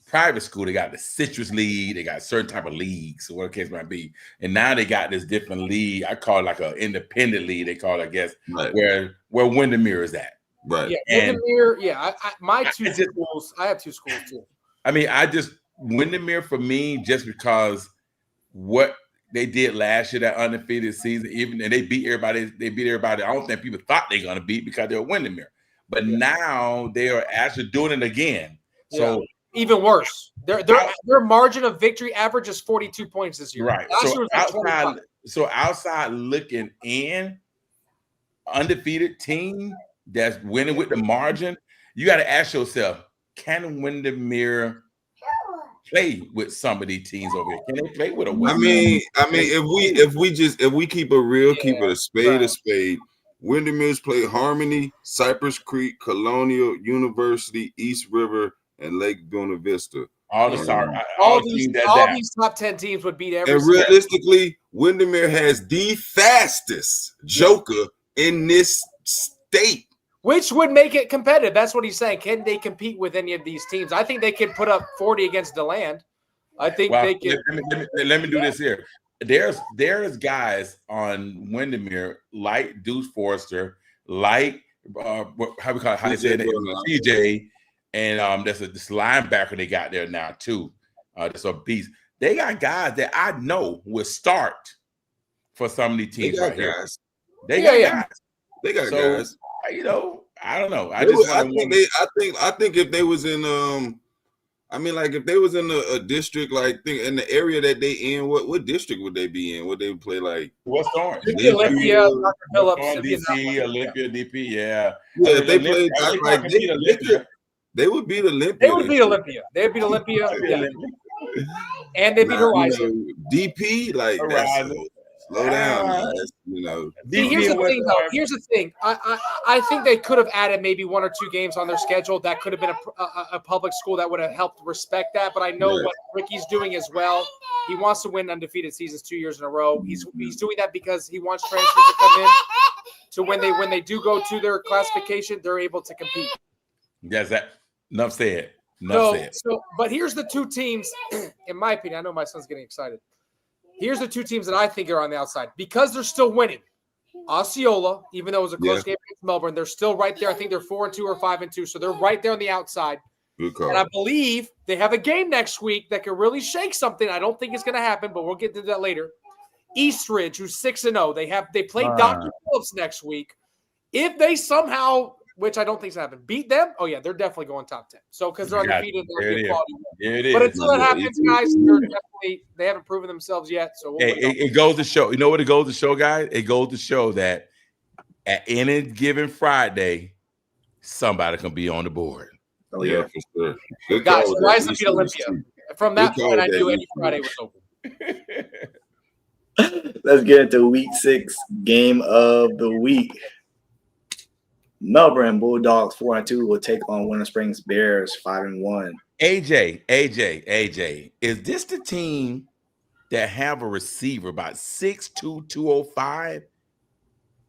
private school, they got the citrus league, they got certain type of leagues, so what the case might be. And now they got this different league. I call it like an independent league, they call it, I guess, where Windermere is at. Right. Yeah, Windermere, I have 2 schools too. I mean, Windermere for me, just because what they did last year, that undefeated season, and they beat everybody. I don't think people thought they were going to beat because they were Windermere. But now they are actually doing it again. So even worse. Their margin of victory average is 42 points this year. Right. Outside looking in, undefeated team that's winning with the margin, you got to ask yourself, can Windermere play with some of these teams over here? Can they play with a Windermere? I mean, if we keep it real, keep it a spade, Windermere's played Harmony, Cypress Creek, Colonial, University, East River, and Lake Buena Vista. All these top 10 teams would beat every. And realistically, Windermere has the fastest joker in this state, which would make it competitive. That's what he's saying. Can they compete with any of these teams? I think they could put up 40 against DeLand. I think they can. Let me do this here. There's guys on Windermere like Deuce Forrester, like how we call it, how they say it, TJ, and there's this linebacker they got there now too. That's a beast. They got guys that I know will start for some of these teams right here. They got guys. They got guys. I don't know. I think if they was in if they was in a district in the area that they in, what district would they be in? Would they play like West Orange? Olympia, Phillips, DC, Olympia, DP, yeah. If they played they would beat Olympia. They would beat Olympia. They would beat Olympia. Yeah. And they beat Horizon. DP, slow down, guys. Here's the thing, though. Here's the thing. I think they could have added maybe 1 or 2 games on their schedule. That could have been a public school that would have helped respect that. But I know what Ricky's doing as well. He wants to win undefeated seasons 2 years in a row. He's doing that because he wants transfers to come in. So when they do go to their classification, they're able to compete. Yes, that enough said. But here's the 2 teams, in my opinion. I know my son's getting excited. Here's the 2 teams that I think are on the outside because they're still winning. Osceola, even though it was a close game against Melbourne, they're still right there. I think they're 4-2 or 5-2, so they're right there on the outside. Good call. And I believe they have a game next week that could really shake something. I don't think it's going to happen, but we'll get to that later. Eastridge, who's 6-0, they play Dr. Phillips next week. If they somehow, which I don't think is going to happen, beat them, oh yeah, they're definitely going top 10. So because they're undefeated, they're a quality win. But until that happens, guys, they haven't proven themselves yet. So it goes to show. You know what it goes to show, guys? It goes to show that at any given Friday, somebody can be on the board. Oh yeah, for sure. Good guys, Rise beat Olympia. From that point, I knew any Friday was open. Let's get into week 6 game of the week. Melbourne Bulldogs 4-2 will take on Winter Springs Bears 5-1. AJ, is this the team that have a receiver about 6'2", 205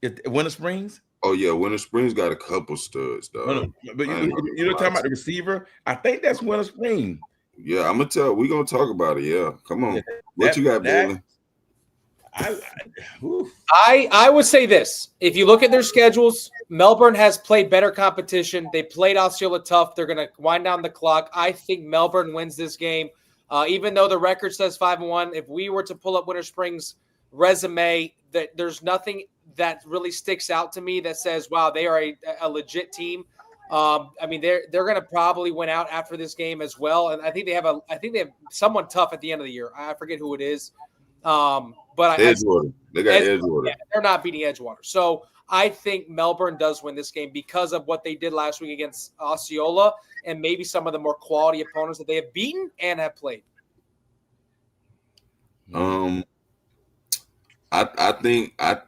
at Winter Springs? Oh yeah, Winter Springs got a couple studs, though. No, but you're talking about the receiver. I think that's Winter Springs. Yeah, I'm gonna tell. We're gonna talk about it. Yeah, come on. What you got, Baylin? I would say this. If you look at their schedules, Melbourne has played better competition. They played Osceola tough. They're going to wind down the clock. I think Melbourne wins this game. Even though the record says 5-1, if we were to pull up Winter Springs' resume, that there's nothing that really sticks out to me that says, wow, they are a legit team. I mean, they're going to probably win out after this game as well. And I think they have someone tough at the end of the year. I forget who it is. But Edgewater. They got Edgewater. Yeah, they're not beating Edgewater. So I think Melbourne does win this game because of what they did last week against Osceola and maybe some of the more quality opponents that they have beaten and have played. I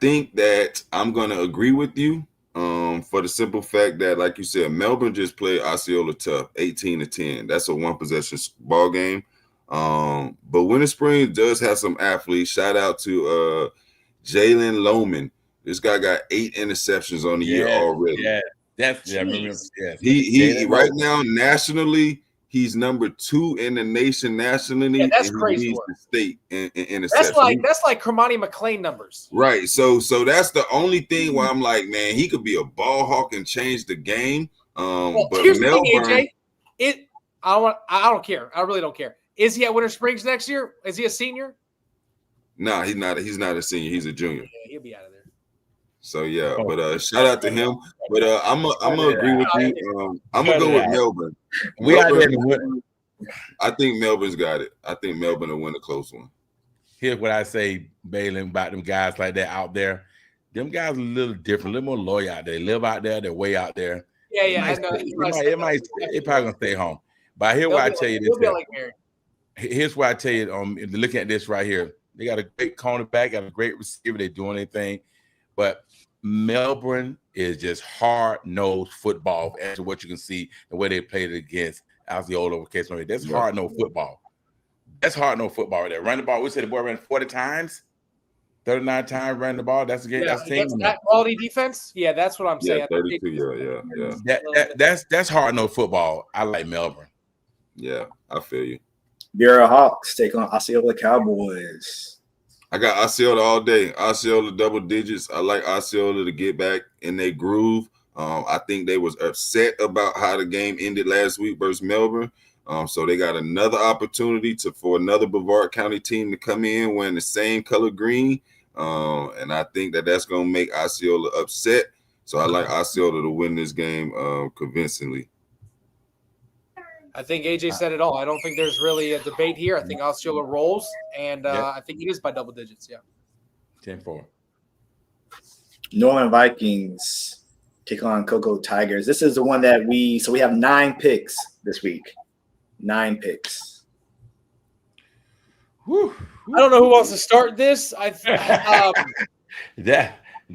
think that I'm gonna agree with you. For the simple fact that, like you said, Melbourne just played Osceola tough, 18-10. That's a 1-possession ball game. But Winter Springs does have some athletes. Shout out to Jalen Lohman. This guy got 8 interceptions on the year already. He right now nationally, he's number 2 in the nation nationally. Yeah, that's crazy. He leads the state in interceptions. That's like Kermani McLean numbers. Right. So that's the only thing where I'm like, man, he could be a ball hawk and change the game. But here's the thing, AJ. I don't care. I really don't care. Is he at Winter Springs next year? Is he a senior? No, he's not. He's not a senior. He's a junior. Yeah, he'll be out of there. So yeah, but shout out to him. But I'm gonna agree with you. I'm gonna go with Melbourne. I think Melbourne's got it. I think Melbourne will win a close one. Here's what I say, Baylin, about them guys like that out there. Them guys are a little different, a little more loyal out there. They live out there. They're way out there. Yeah. They probably gonna stay home. But here's why I tell you this. Here's why I tell you, looking at this right here, they got a great cornerback, got a great receiver. They're doing anything. But Melbourne is just hard-nosed football as to what you can see and where they played against Osceola. That's hard-nosed football. That's hard-nosed football right there. Run the ball. We said the boy ran 40 times, 39 times running the ball. That's the game. Yeah, that's the team. that quality defense. Yeah, that's what I'm saying. Yeah, 32. That's hard-nosed football. I like Melbourne. Yeah, I feel you. Bureau Hawks take on Osceola Cowboys. I got Osceola all day. Osceola double digits. I like Osceola to get back in their groove. I think they was upset about how the game ended last week versus Melbourne. So they got another opportunity for another Brevard County team to come in wearing the same color green. And I think that's going to make Osceola upset. So I like Osceola to win this game convincingly. I think AJ said it all. I don't think there's really a debate here. I think Osceola rolls, and I think it is by double digits. Yeah. 10-4. Northern Vikings take on Cocoa Tigers. This is the one that we have 9 picks this week. 9 picks. Whew. I don't know who wants to start this.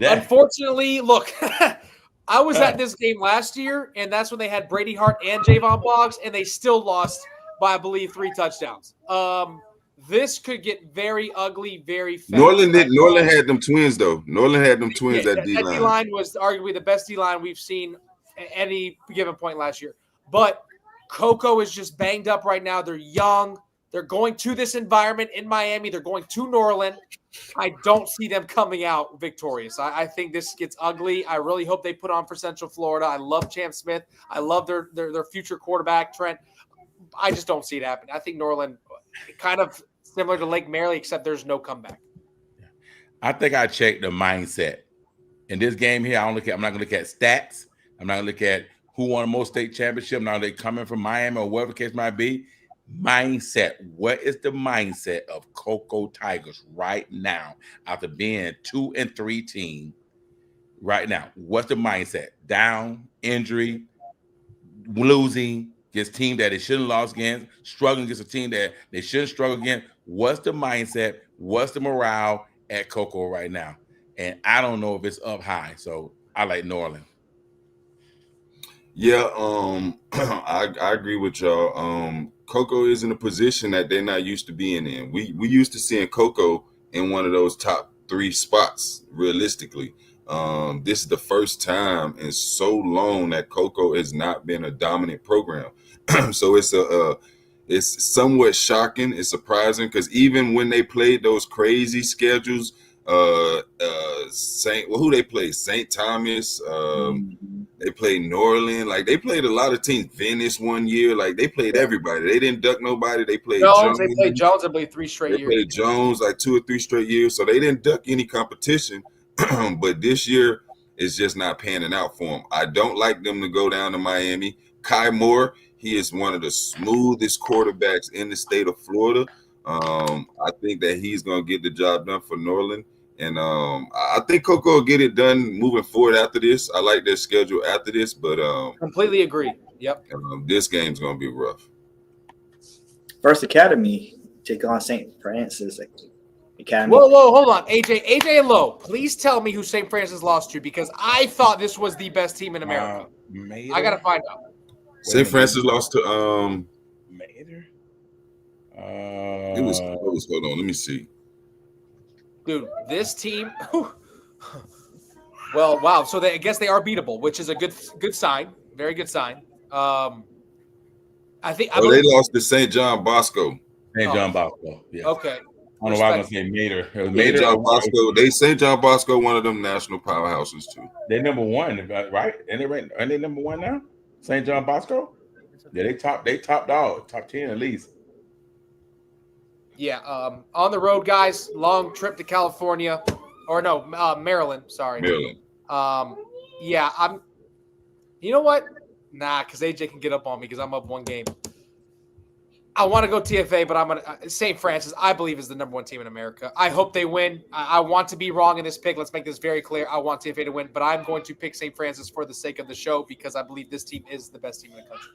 Unfortunately, look, I was at this game last year, and that's when they had Brady Hart and Javon Boggs, and they still lost by, I believe, 3 touchdowns. This could get very ugly very fast. Norland had them twins, though. Norland had them twins at D-line. That D-line was arguably the best D-line we've seen at any given point last year. But Coco is just banged up right now. They're young. They're going to this environment in Miami. They're going to Norland. I don't see them coming out victorious. I think this gets ugly. I really hope they put on for Central Florida. I love Champ Smith. I love their future quarterback, Trent. I just don't see it happen. I think Norland kind of similar to Lake Mary, except there's no comeback. I think I checked the mindset. In this game here, I'm not going to look at stats. I'm not going to look at who won the most state championship. Now they coming from Miami or whatever the case might be. Mindset. What is the mindset of Cocoa Tigers right now after being 2-3 team right now? What's the mindset? Down, injury, losing against a team that they shouldn't have lost against, struggling against a team that they shouldn't struggle against. What's the mindset? What's the morale at Cocoa right now? And I don't know if it's up high. So I like Norland. Yeah, I agree with y'all. Coco is in a position that they're not used to being in. We used to seeing Coco in one of those top 3 spots, realistically. This is the first time in so long that Coco has not been a dominant program. So it's somewhat shocking. It's surprising because even when they played those crazy schedules, who they played? St. Thomas. They played Norland. Like they played a lot of teams. Venice one year. Like they played everybody. They didn't duck nobody. They played Jones. They played Jones. I believe 3 straight years. They played Jones like 2 or 3 straight years. So they didn't duck any competition. But this year is just not panning out for them. I don't like them to go down to Miami. Kai Moore, he is one of the smoothest quarterbacks in the state of Florida. I think that he's going to get the job done for Norland. And I think Coco will get it done moving forward after this. I like their schedule after this, but completely agree. Yep. This game's going to be rough. First Academy take on St. Francis Academy. Whoa, hold on. AJ and Lowe, please tell me who St. Francis lost to because I thought this was the best team in America. I got to find out. St. Francis lost to Mater? It was close. Hold on, let me see. Dude, this team. Well, wow. So I guess they are beatable, which is a good sign. Very good sign. I think they lost to St. John Bosco. St. John Bosco. Yeah. Okay. I don't know why I was going to say Mater. It was St. John Bosco. St. John Bosco, one of them national powerhouses too. They're number 1, right? And they number 1 now. St. John Bosco. Yeah, they top dog, top 10 at least. Yeah, on the road, guys. Long trip to California, or no, Maryland. Sorry, Maryland. Yeah, I'm. You know what? Nah, because AJ can get up on me because I'm up 1 game. I want to go TFA, but I'm gonna St. Francis. I believe is the number 1 team in America. I hope they win. I want to be wrong in this pick. Let's make this very clear. I want TFA to win, but I'm going to pick St. Francis for the sake of the show because I believe this team is the best team in the country.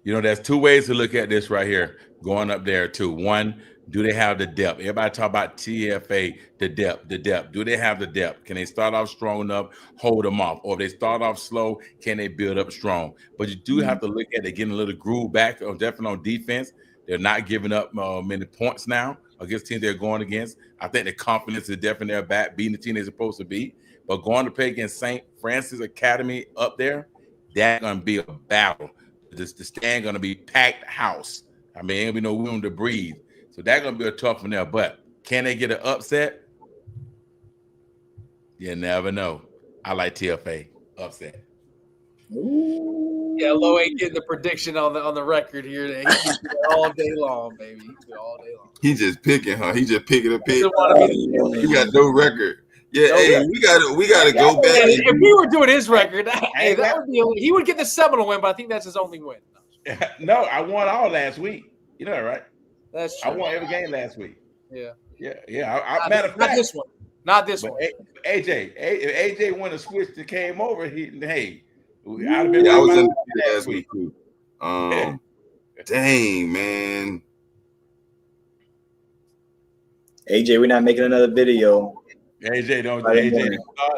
You know, there's 2 ways to look at this right here, going up there too. One, Do they have the depth? Everybody talk about TFA, the depth. Do they have the depth? Can they start off strong enough, hold them off? Or if they start off slow, can they build up strong? But you do have to look at it, getting a little groove back, definitely on defense. They're not giving up many points now against teams they're going against. I think the confidence is definitely there back, beating the team they're supposed to beat. But going to play against St. Francis Academy up there, that's going to be a battle. The stand going to be packed house. I mean, ain't going to be no room to breathe. So that's going to be a tough one there. But can they get an upset? You never know. I like TFA upset. Ooh. Yeah, Low ain't getting the prediction on the record here. He can do it all day long, baby. He can do it all day long. He just picking, huh? He just picking a pick. He got no record. Yeah, no hey, record. we gotta go back. If we were doing his record, hey, that would be he would get the Seminole win, but I think that's his only win. No, I won all last week. You know that, right? That's true. I won every game last week. Yeah. Matter of fact, not this one. Not this but one. AJ, if AJ won a switch that came over, I'd have been. Yeah, I was undefeated last week too. Dang, man. AJ, we're not making another video. AJ, don't start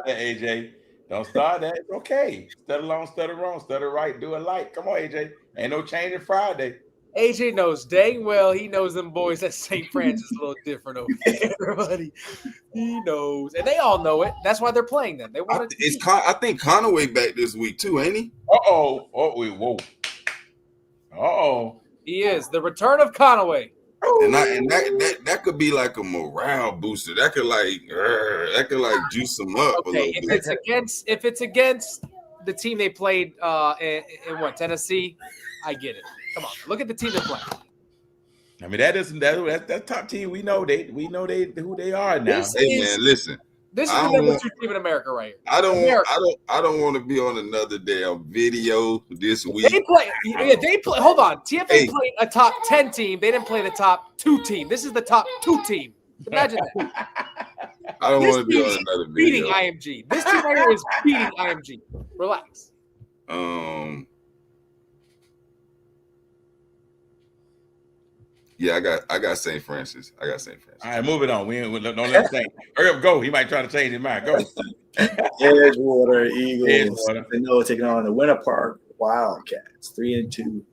that. AJ, don't start that. It's okay. Stutter long, stutter wrong, stutter right, do it light. Come on, AJ. Ain't no changing Friday. AJ knows dang well he knows them boys at St. Francis a little different over there, buddy. He knows, and they all know it. That's why they're playing them. They want to. I think Conaway back this week too, ain't he? Whoa. He is the return of Conaway. And that could be like a morale booster. That could like juice them up a little bit. If it's against the team they played in what, Tennessee, I get it. Come on, look at the team they play. I mean, that top team. We know who they are now. Hey man, listen. This is the number 2 team in America right here. I don't want to be on another damn video this week. They play. Hold on. TFA played a top 10 team. They didn't play the top 2 team. This is the top 2 team. Imagine that. I don't want to be on another video. Beating IMG. This team right here is beating IMG. Relax. Yeah, I got St. Francis. All right, moving on. Don't let him say. Hurry up, go. He might try to change his mind. Go. Edgewater Eagles. They know taking on the Winter Park Wildcats. 3-2.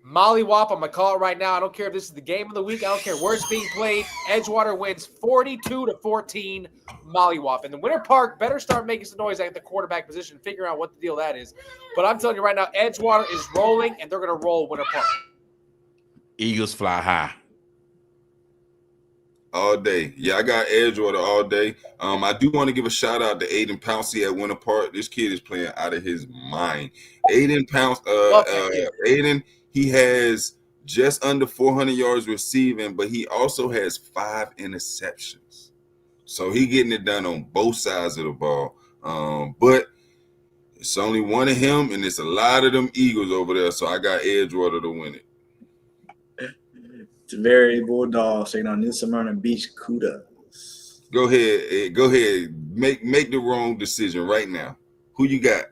Molly Wop, I'm going to call it right now. I don't care if this is the game of the week. I don't care where it's being played. Edgewater wins 42-14. Molly Wop. And the Winter Park better start making some noise at the quarterback position, figure out what the deal that is. But I'm telling you right now, Edgewater is rolling, and they're going to roll Winter Park. Eagles fly high. All day. Yeah, I got Edgewater all day. I do want to give a shout out to Aiden Pouncey at Winter Park. This kid is playing out of his mind. Aiden he has just under 400 yards receiving, but he also has 5 interceptions. So he getting it done on both sides of the ball. But it's only one of him, and it's a lot of them Eagles over there. So I got Edgewater to win it. It's very Bulldogs taking on New Smyrna Beach Kudas. Go ahead. Make the wrong decision right now. Who you got?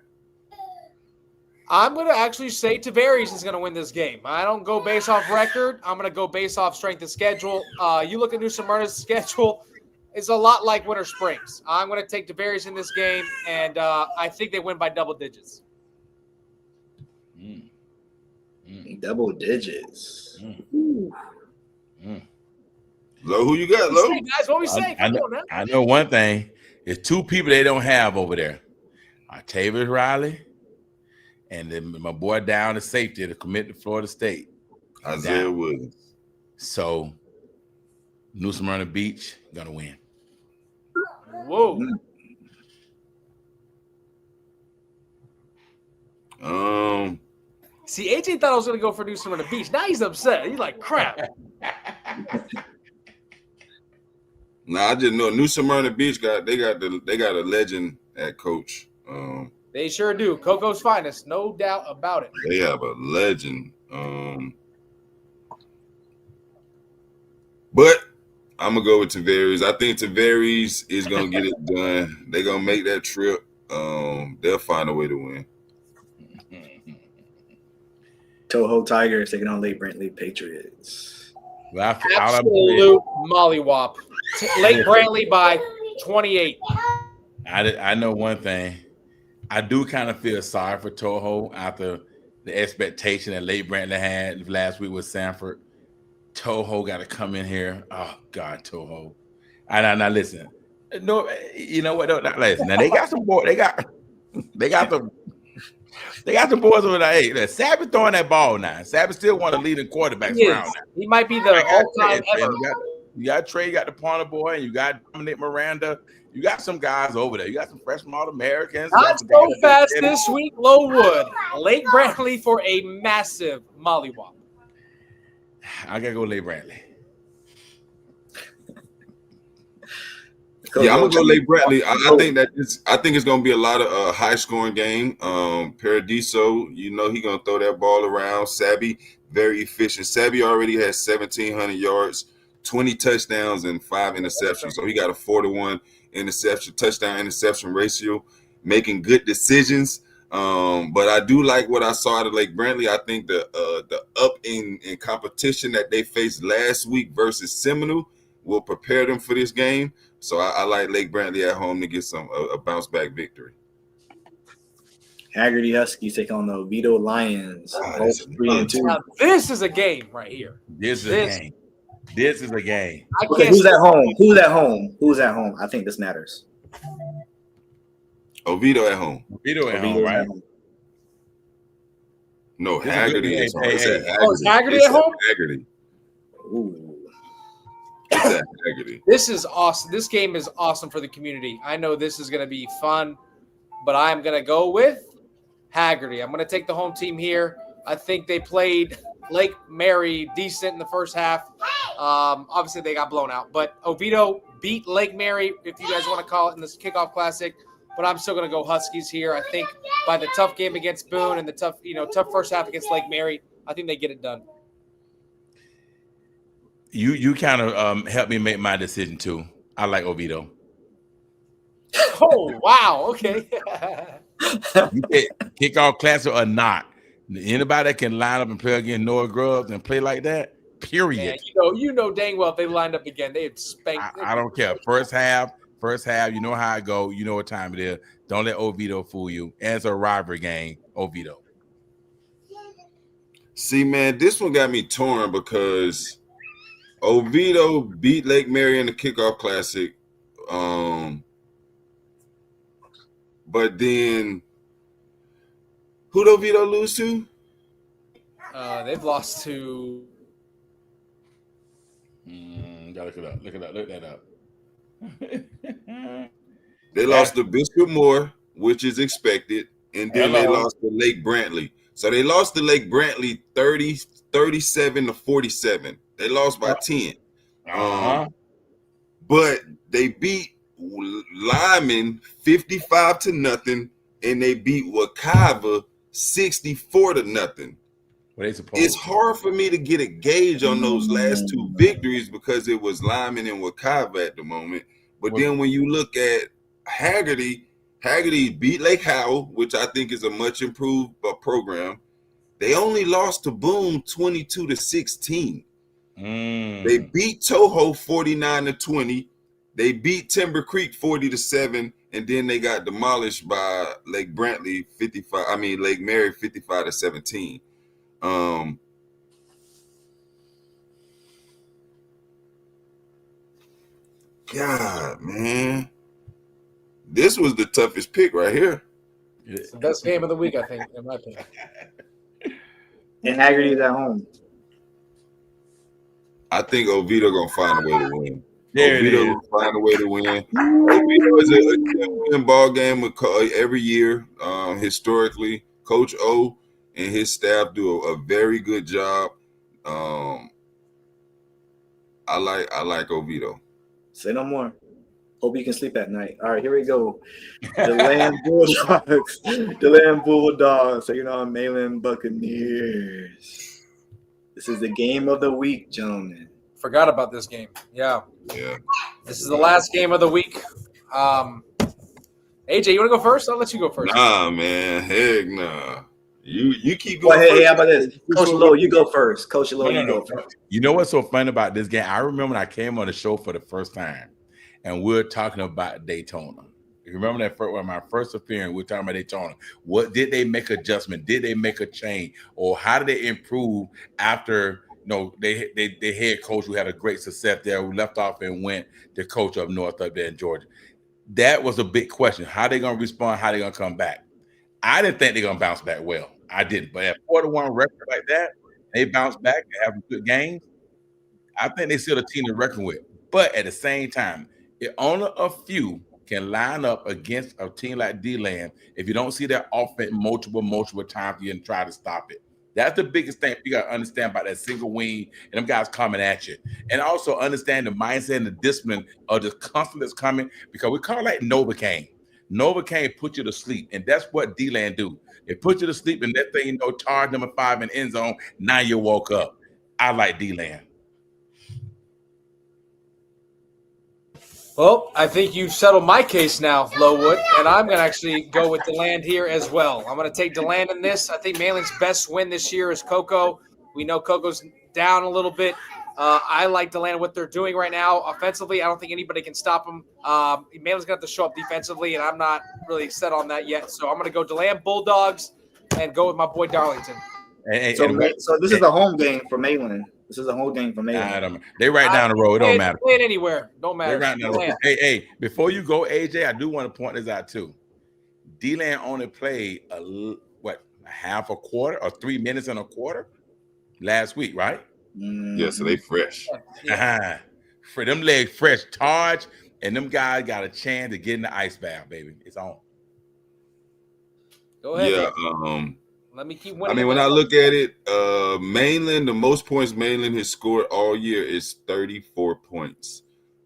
I'm going to actually say Tavares is going to win this game. I don't go based off record. I'm going to go based off strength of schedule. You look at New Smyrna's schedule, it's a lot like Winter Springs. I'm going to take Tavares in this game, and I think they win by double digits. Double digits. Low, who you got, Low? Hey guys, what we say? I know one thing. There's 2 people they don't have over there. Ontavius Riley, and then my boy down to safety to commit to Florida State. Isaiah Williams. So New Smyrna Beach gonna win. Whoa. See, AJ thought I was going to go for New Smyrna Beach. Now he's upset. He's like, crap. Nah, I just know New Smyrna Beach got a legend at coach. They sure do. Coco's finest, no doubt about it. They have a legend. But I'm gonna go with Tavares. I think Tavares is gonna get it done. They're gonna make that trip. They'll find a way to win. Toho Tigers taking on Lake Brantley Patriots. Absolute mollywop. Lake Brantley by 28. I know one thing. I do kind of feel sorry for Toho after the expectation that Lake Brantley had last week with Sanford. Toho got to come in here. Oh God, Toho. Now listen. No, you know what? Now listen. Now they got some boys. They got some boys over there. Hey, Sabbath throwing that ball now. Sabbath still one of the leading quarterbacks around now. He might be the all-time ever. You got Trey, you got the Pointer boy, and you got Dominic Miranda. You got some guys over there. You got some freshman All-Americans. Not so fast this week, Lowood. Lake Brantley for a massive mollywop. I gotta go Lake Brantley. Yeah, I'm gonna go Lake Brantley. I think it's gonna be a lot of high scoring game. Paradiso, you know, he gonna throw that ball around. Sabby, very efficient. Sabby already has 1,700 yards, 20 touchdowns, and 5 interceptions. So he got a 4-to-1 touchdown interception ratio, making good decisions. But I do like what I saw out of Lake Brantley. I think the up in competition that they faced last week versus Seminole will prepare them for this game. So I like Lake Brantley at home to get a bounce back victory. Haggerty Huskies take on the Oviedo Lions. Both 3-2. Now, this is a game right here. This is a game. This is a game. Who's at home? Who's at home? Who's at home? I think this matters. Oviedo at home. Oviedo at home, right? No, Haggerty is home. Oh, is Haggerty at home? Haggerty. Ooh. It's at Haggerty. This is awesome. This game is awesome for the community. I know this is going to be fun, but I'm going to go with Haggerty. I'm going to take the home team here. I think they played Lake Mary decent in the first half. Obviously, they got blown out, but Oviedo beat Lake Mary, if you guys want to call it, in this kickoff classic. But I'm still going to go Huskies here. I think by the tough game against Boone and the tough first half against Lake Mary, I think they get it done. You kind of helped me make my decision too. I like Oviedo. Oh wow! Okay. Kickoff classic or not, anybody that can line up and play against Noah Grubbs and play like that. Period. Man, you know dang well if they lined up again, they'd spank. I don't care. First half, you know how I go. You know what time it is. Don't let Oviedo fool you. And it's a rivalry game, Oviedo. See, man, this one got me torn because Oviedo beat Lake Mary in the kickoff classic. But then who'd Oviedo lose to? They've lost to. Gotta look that up. They lost to Bishop Moore, which is expected, and then they lost to Lake Brantley. So they lost to Lake Brantley 37-47. They lost by 10. But they beat Lyman 55-0, and they beat Wakava 64-0. It's hard for me to get a gauge on those last two victories because it was Lyman and Wakava at the moment. But then when you look at Haggerty beat Lake Howell, which I think is a much improved program. They only lost to Boone 22-16. They beat Toho 49-20. They beat Timber Creek 40-7, and then they got demolished by Lake Mary 55-17. God, man. This was the toughest pick right here. It's the best game of the week, I think, in my opinion. And Haggerty's at home. I think Oviedo gonna find a way to win. Oviedo gonna find a way to win. Oviedo is a win ball game every year. Historically, Coach O and his staff do a very good job. I like Oviedo. Say no more. Hope you can sleep at night. All right, here we go. The Lamb Bulldogs. The Lamb Bulldogs. So, Baylin Buccaneers. This is the game of the week, gentlemen. Forgot about this game. Yeah. This is the last game of the week. AJ, you want to go first? I'll let you go first. Nah, man. Heck nah. You keep Well, going. hey, how about this? Coach Low, Lowe, you go first. Coach Lowe, No. you go first. You know what's so fun about this game? I remember when I came on the show for the first time, and we were talking about Daytona. You remember that when my first appearance, we were talking about Daytona. What did they make adjustment? Did they make a change, or how did they improve after? They head coach who had a great success there, who left off and went to coach up north up there in Georgia. That was a big question. How they gonna respond? How they gonna come back? I didn't think they're gonna bounce back well. I didn't, but at 4-1 record like that, they bounce back and have good games. I think they still a team to reckon with. But at the same time, if only a few can line up against a team like D-Land if you don't see their offense multiple times and try to stop it. That's the biggest thing you got to understand about that single wing and them guys coming at you. And also understand the mindset and the discipline of the constant that's coming, because we call it like Novocaine. Novocaine put you to sleep, and that's what D-Land do. They put you to sleep, and that thing, target number 5 in end zone, now you woke up. I like D-Land. Well, I think you've settled my case now, Lowood, and I'm going to actually go with DeLand here as well. I'm going to take DeLand in this. I think Malin's best win this year is Coco. We know Coco's down a little bit. I like DeLand, what they're doing right now. Offensively, I don't think anybody can stop them. Malin's going to have to show up defensively, and I'm not really set on that yet. So I'm going to go DeLand Bulldogs and go with my boy Darlington. So this is a home game for Malin. This is a whole game for Malin. They right down the road. It don't matter. Play it anywhere. Don't matter. Right down the road. Hey, before you go, AJ, I do want to point this out too. D-Land only played half a quarter or 3 minutes and a quarter last week, right? Yeah, so they fresh. Yeah. For them legs fresh, Taj, and them guys got a chance to get in the ice bath, baby. It's on. Go ahead. Yeah. Let me keep winning. I mean, when I look at it, Mainland, the most points Mainland has scored all year is 34 points.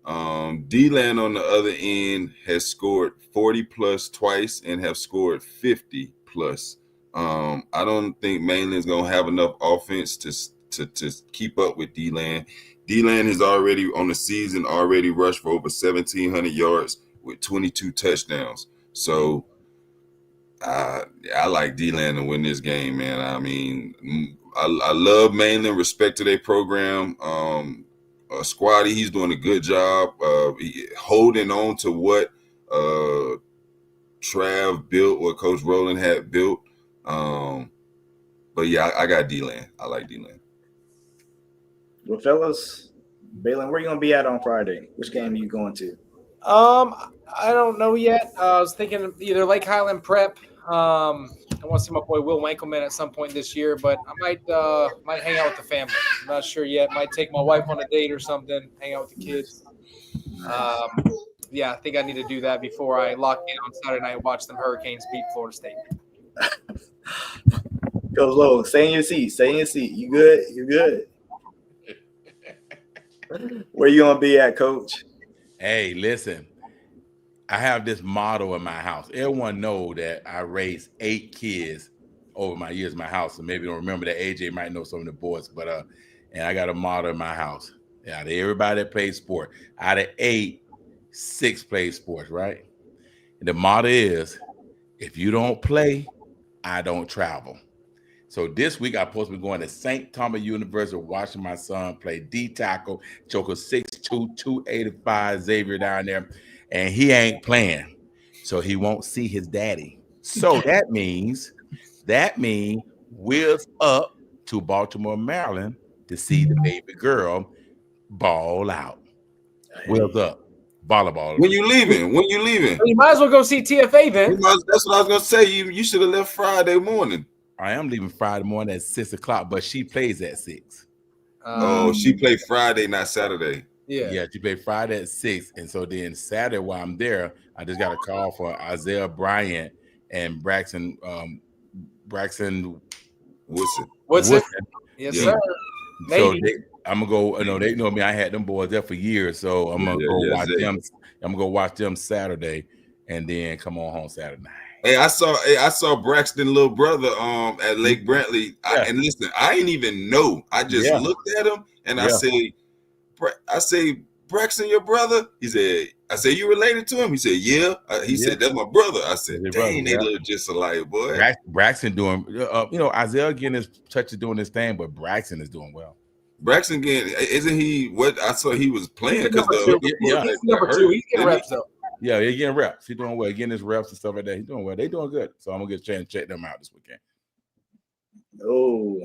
D-Land on the other end has scored 40 plus twice and have scored 50 plus. I don't think Mainland's gonna have enough offense to keep up with D-Land. D-Land has already on the season already rushed for over 1,700 yards with 22 touchdowns. So I like D-Land to win this game, man. I mean, I love Mainland, respect to their program. Squatty, he's doing a good job holding on to what Trav built, what Coach Rowland had built. But yeah, I got D-Land. I like D-Land. Well, fellas, Baylin, where are you gonna be at on Friday? Which game are you going to? I don't know yet. I was thinking either Lake Highland Prep. I want to see my boy Will Wankelman at some point this year, but I might hang out with the family. I'm not sure yet. Might take my wife on a date or something, hang out with the kids. Yeah, I think I need to do that before I lock in on Saturday night and watch them Hurricanes beat Florida State. Go low. Stay in your seat. Stay in your seat. You good? You good? Where you gonna be at, Coach? Hey, listen. I have this motto in my house. Everyone know that I raised 8 kids over my years in my house. And maybe don't remember that. AJ might know some of the boys, but and I got a motto in my house. Out of everybody that plays sport, out of 8, 6 play sports, right? And the motto is, if you don't play, I don't travel. So this week I'm supposed to be going to St. Thomas University, watching my son play D tackle, choker 6'2", 285 Xavier down there. And he ain't playing, so he won't see his daddy. So that means Will's up to Baltimore, Maryland to see the baby girl ball out. Will's up, volleyball. When you leaving? Well, you might as well go see TFA then. That's what I was gonna say. You should have left Friday morning. I am leaving Friday morning at 6 o'clock, but she plays at 6. She played Friday, not Saturday. Yeah, she played Friday at 6, and so then Saturday while I'm there, I just got a call for Isaiah Bryant and Braxton Woodson. Yes, sir. So I'm gonna go. They know me. I had them boys there for years, so I'm gonna go watch them. I'm gonna go watch them Saturday, and then come on home Saturday night. Hey, I saw Braxton little brother at Lake Brantley. And listen, I didn't even know. I just looked at him and I say, Braxton, your brother? He said, I said, you related to him? He said, yeah. He said, that's my brother. I said, dang, they look just alike, boy. Braxton doing, Isaiah getting his touches doing his thing, but Braxton is doing well. Braxton again, isn't he what I saw he was playing? Because he's number 2. He's getting reps though. Yeah, he's getting reps. He's doing well. He's getting his reps and stuff like that. He's doing well. They're doing good. So I'm gonna get a chance to check them out this weekend. Oh,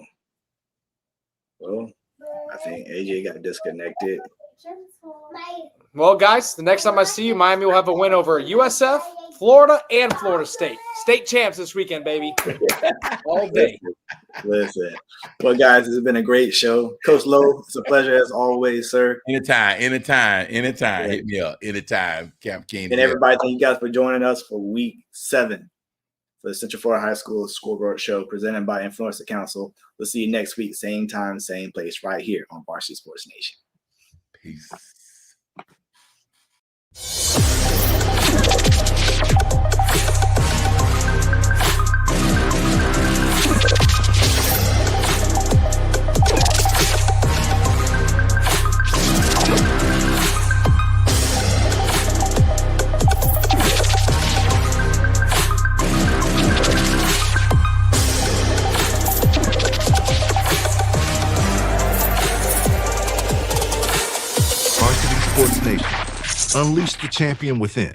well, I think AJ got disconnected. Well, guys, the next time I see you, Miami will have a win over USF, Florida, and Florida State. State champs this weekend, baby. All day. Listen. Well, guys, it's been a great show. Coach Lowe, it's a pleasure as always, sir. Anytime. Yeah. Hit me up. Anytime, Camp King. And everybody, thank you guys for joining us for week 7 for the Central Florida High School Scoreboard Show presented by Influencer Council. We'll see you next week, same time, same place, right here on Varsity Sports Nation. Peace. Varsity Sports Nation. Unleash the champion within.